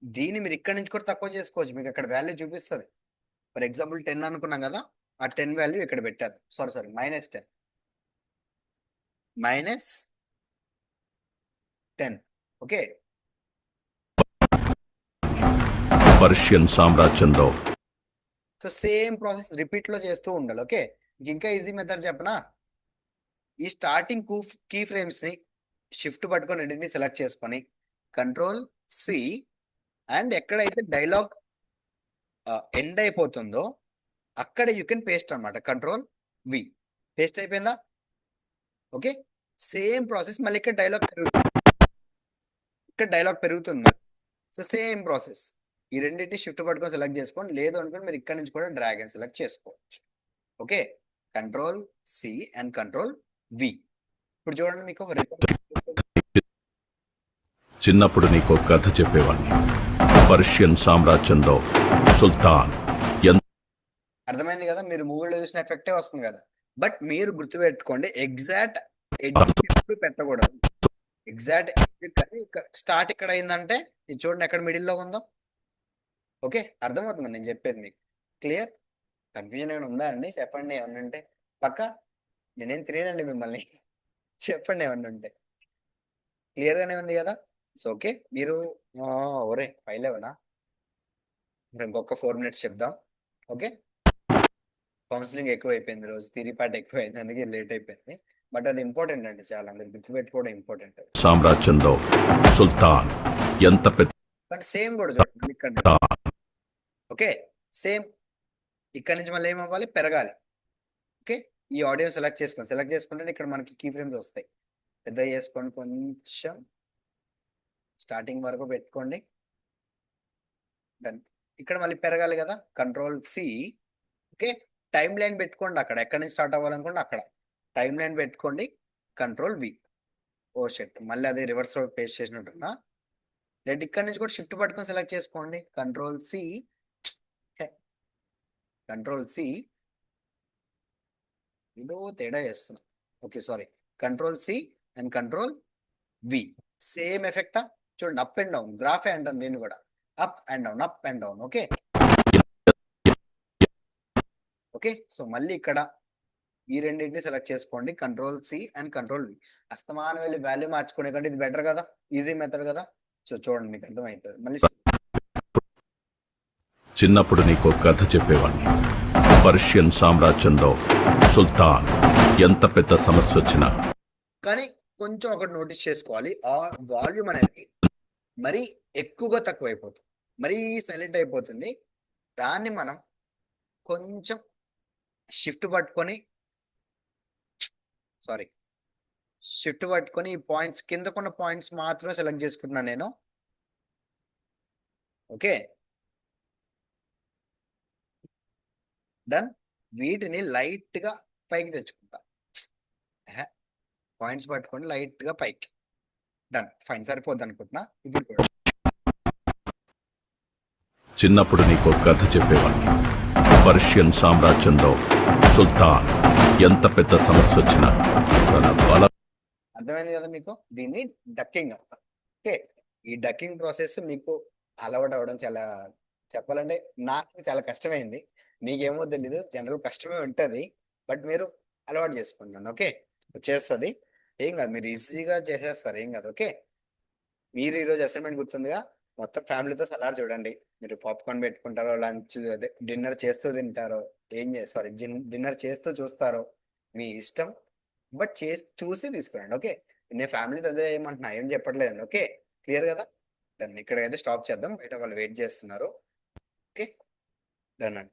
దీన్ని మీరు ఇక్కడ నుంచి కూడా తక్కువ చేసుకోవచ్చు. మీకు అక్కడ వాల్యూ చూపిస్తుంది. ఫర్ ఎగ్జాంపుల్ 10 అనుకున్నాం కదా, ఆ 10 వాల్యూ ఇక్కడ పెట్టారు. సారీ -10 -10. ఓకే. పర్షియన్ సామ్రాజ్యంలో సో సేమ్ ప్రాసెస్ రిపీట్ లో చేస్తూ ఉండాలి. ఓకే. ఇంకా ఈజీ మెథడ్ చెప్పనా? ఈ స్టార్టింగ్ కీ ఫ్రేమ్స్ ని షిఫ్ట్ పట్టుకొని రెండింటిని సెలెక్ట్ చేసుకొని Ctrl+C అండ్ ఎక్కడైతే డైలాగ్ ఎండ్ అయిపోతుందో అక్కడ యూ కెన్ పేస్ట్ అనమాట. Ctrl+V. పేస్ట్ అయిపోయిందా? ఓకే. సేమ్ ప్రాసెస్ మళ్ళీ ఇక్కడ డైలాగ్ పెరుగుతుంది. సో సేమ్ ప్రాసెస్ ఈ రెండింటిని షిఫ్ట్ పట్టుకొని సెలెక్ట్ చేసుకోండి. లేదు అనుకోండి మీరు ఇక్కడ నుంచి కూడా డ్రాగ్ అండ్ సెలెక్ట్ చేసుకోవచ్చు. ఓకే. Ctrl+C and Ctrl+V. ఇప్పుడు చూడండి మీకు చిన్నప్పుడు నీకు కథ చెప్పేవాడిని. పర్షియన్ సామ్రాజ్యంలో సుల్తాన్ అర్థమైంది కదా? మీరు మూవీలో చూసిన ఎఫెక్టే వస్తుంది కదా. బట్ మీరు గుర్తుపెట్టుకోండి, ఎగ్జాక్ట్ ఎప్పుడు పెట్టకూడదు. ఎగ్జాక్ట్ స్టార్ట్ ఇక్కడ అయిందంటే ఇది చూడండి ఎక్కడ మిడిల్లో ఉందో. ఓకే. అర్థమవుతుంది నేను చెప్పేది మీకు. క్లియర్? కన్ఫ్యూజన్ ఏమైనా ఉందా అండి? చెప్పండి ఏమన్నా ఉంటే. పక్క నేనేం తినేనండి మిమ్మల్ని. చెప్పండి ఏమన్నా ఉంటే. క్లియర్గానే ఉంది కదా? So okay. మీరు ఒరే 5:11 ఇంకొక 4 minutes చెప్దాం. ఓకే. కౌన్సిలింగ్ ఎక్కువ అయిపోయింది రోజు, థియరీ పార్ట్ ఎక్కువ అయింది, అందుకే లేట్ అయిపోయింది. బట్ అది ఇంపార్టెంట్ అండి, చాలా మీరు గుర్తుపెట్టుకోవడం ఇంపార్టెంట్. సామ్రాజ్యంలో సుల్తాన్ ఎంత పెద్ద బట్ సేమ్ కూడా చూడండి ఇక్కడ. ఓకే. సేమ్ ఇక్కడ నుంచి మళ్ళీ ఏమవ్వాలి? పెరగాలి. ఓకే. ఈ ఆడియో సెలెక్ట్ చేసుకుంటే ఇక్కడ మనకి కీ ఫ్రేమ్స్ వస్తాయి. పెద్ద చేసుకోండి, కొంచెం స్టార్టింగ్ వరకు పెట్టుకోండి. డన్. ఇక్కడ మళ్ళీ పెరగాలి కదా, Ctrl+C. ఓకే. టైం లైన్ పెట్టుకోండి, అక్కడ ఎక్కడి నుంచి స్టార్ట్ అవ్వాలనుకోండి అక్కడ టైం లైన్ పెట్టుకోండి. Ctrl+V. ఓ షెట్, మళ్ళీ అదే రివర్స్ లో పేస్ట్ చేసినట్టున్నా. లేదు ఇక్కడ నుంచి కూడా షిఫ్ట్ పట్టుకొని సెలెక్ట్ చేసుకోండి. Ctrl+C ఏదో తేడా చేస్తున్నా. Okay sorry. Ctrl+C and Ctrl+V. Same ఎఫెక్టా? చూడండి, అప్ అండ్ డౌన్ గ్రాఫే అంటాం దీన్ని కూడా. Up and down, up and down. Okay. Okay. So మళ్ళీ ఇక్కడ ఈ రెండింటిని సెలెక్ట్ చేసుకోండి. Ctrl+C and Ctrl+V. అస్తమానం వెళ్ళి వాల్యూ మార్చుకునే కంటే ఇది బెటర్ కదా, ఈజీ మెథడ్ కదా. సో చూడండి మీకు అర్థమవుతుంది. మళ్ళీ చిన్నప్పుడు నీకు కథ చెప్పేవాడిని. పర్షియన్ సామ్రాజ్యంలో సుల్తాన్ ఎంత పెద్ద సమస్య వచ్చినా కానీ కొంచెం ఒకటి నోటీస్ చేసుకోవాలి, ఆ వాల్యూమ్ అనేది మరీ ఎక్కువగా తక్కువైపోతుంది, మరీ సైలెంట్ అయిపోతుంది. దాన్ని మనం కొంచెం షిఫ్ట్ పట్టుకొని ఈ పాయింట్స్ కిందకున్న పాయింట్స్ మాత్రమే సెలెక్ట్ చేసుకుంటున్నాను నేను. ఓకే. డన్. వీటిని లైట్ గా పైకి తెచ్చుకుంటా. పాయింట్స్ పట్టుకొని లైట్ గా పైకి. డన్. ఫైన్, సరిపోద్ది అనుకుంటున్నా. ఇప్పుడు కూడా చిన్నప్పుడు నీకు కథ చెప్పేవాడిని. పర్షియన్ సామ్రాజ్యంలో సుల్తాన్ ఎంత పెద్ద సమస్య వచ్చినా తన బల అర్థమైంది కదా మీకు? దీన్ని డక్కింగ్ అంటారు. ఓకే. ఈ డక్కింగ్ ప్రాసెస్ మీకు అలవాటు అవ్వడం చాలా, చెప్పాలంటే నాకు చాలా కష్టమైంది. మీకేమో తెలీదు, జనరల్ కష్టమే ఉంటుంది. బట్ మీరు అలవాటు చేసుకుంటాను. ఓకే. వచ్చేస్తుంది, ఏం కాదు, మీరు ఈజీగా చేసేస్తారు, ఏం కాదు. ఓకే. మీరు ఈరోజు అసైన్మెంట్ గుర్తుందిగా, మొత్తం ఫ్యామిలీతో సలాడ్ చూడండి. మీరు పాప్కార్న్ పెట్టుకుంటారో, లంచ్ అదే డిన్నర్ చేస్తూ తింటారో, డిన్నర్ చేస్తూ చూస్తారో మీ ఇష్టం. బట్ చూసి తీసుకురండి. ఓకే. నేను ఫ్యామిలీతో అదే ఏమంటున్నా, ఏం చెప్పట్లేదండి. ఓకే. క్లియర్ కదా? దాన్ని ఇక్కడైతే స్టాప్ చేద్దాం, బయట వాళ్ళు వెయిట్ చేస్తున్నారు. ఓకే. డన్ అండి.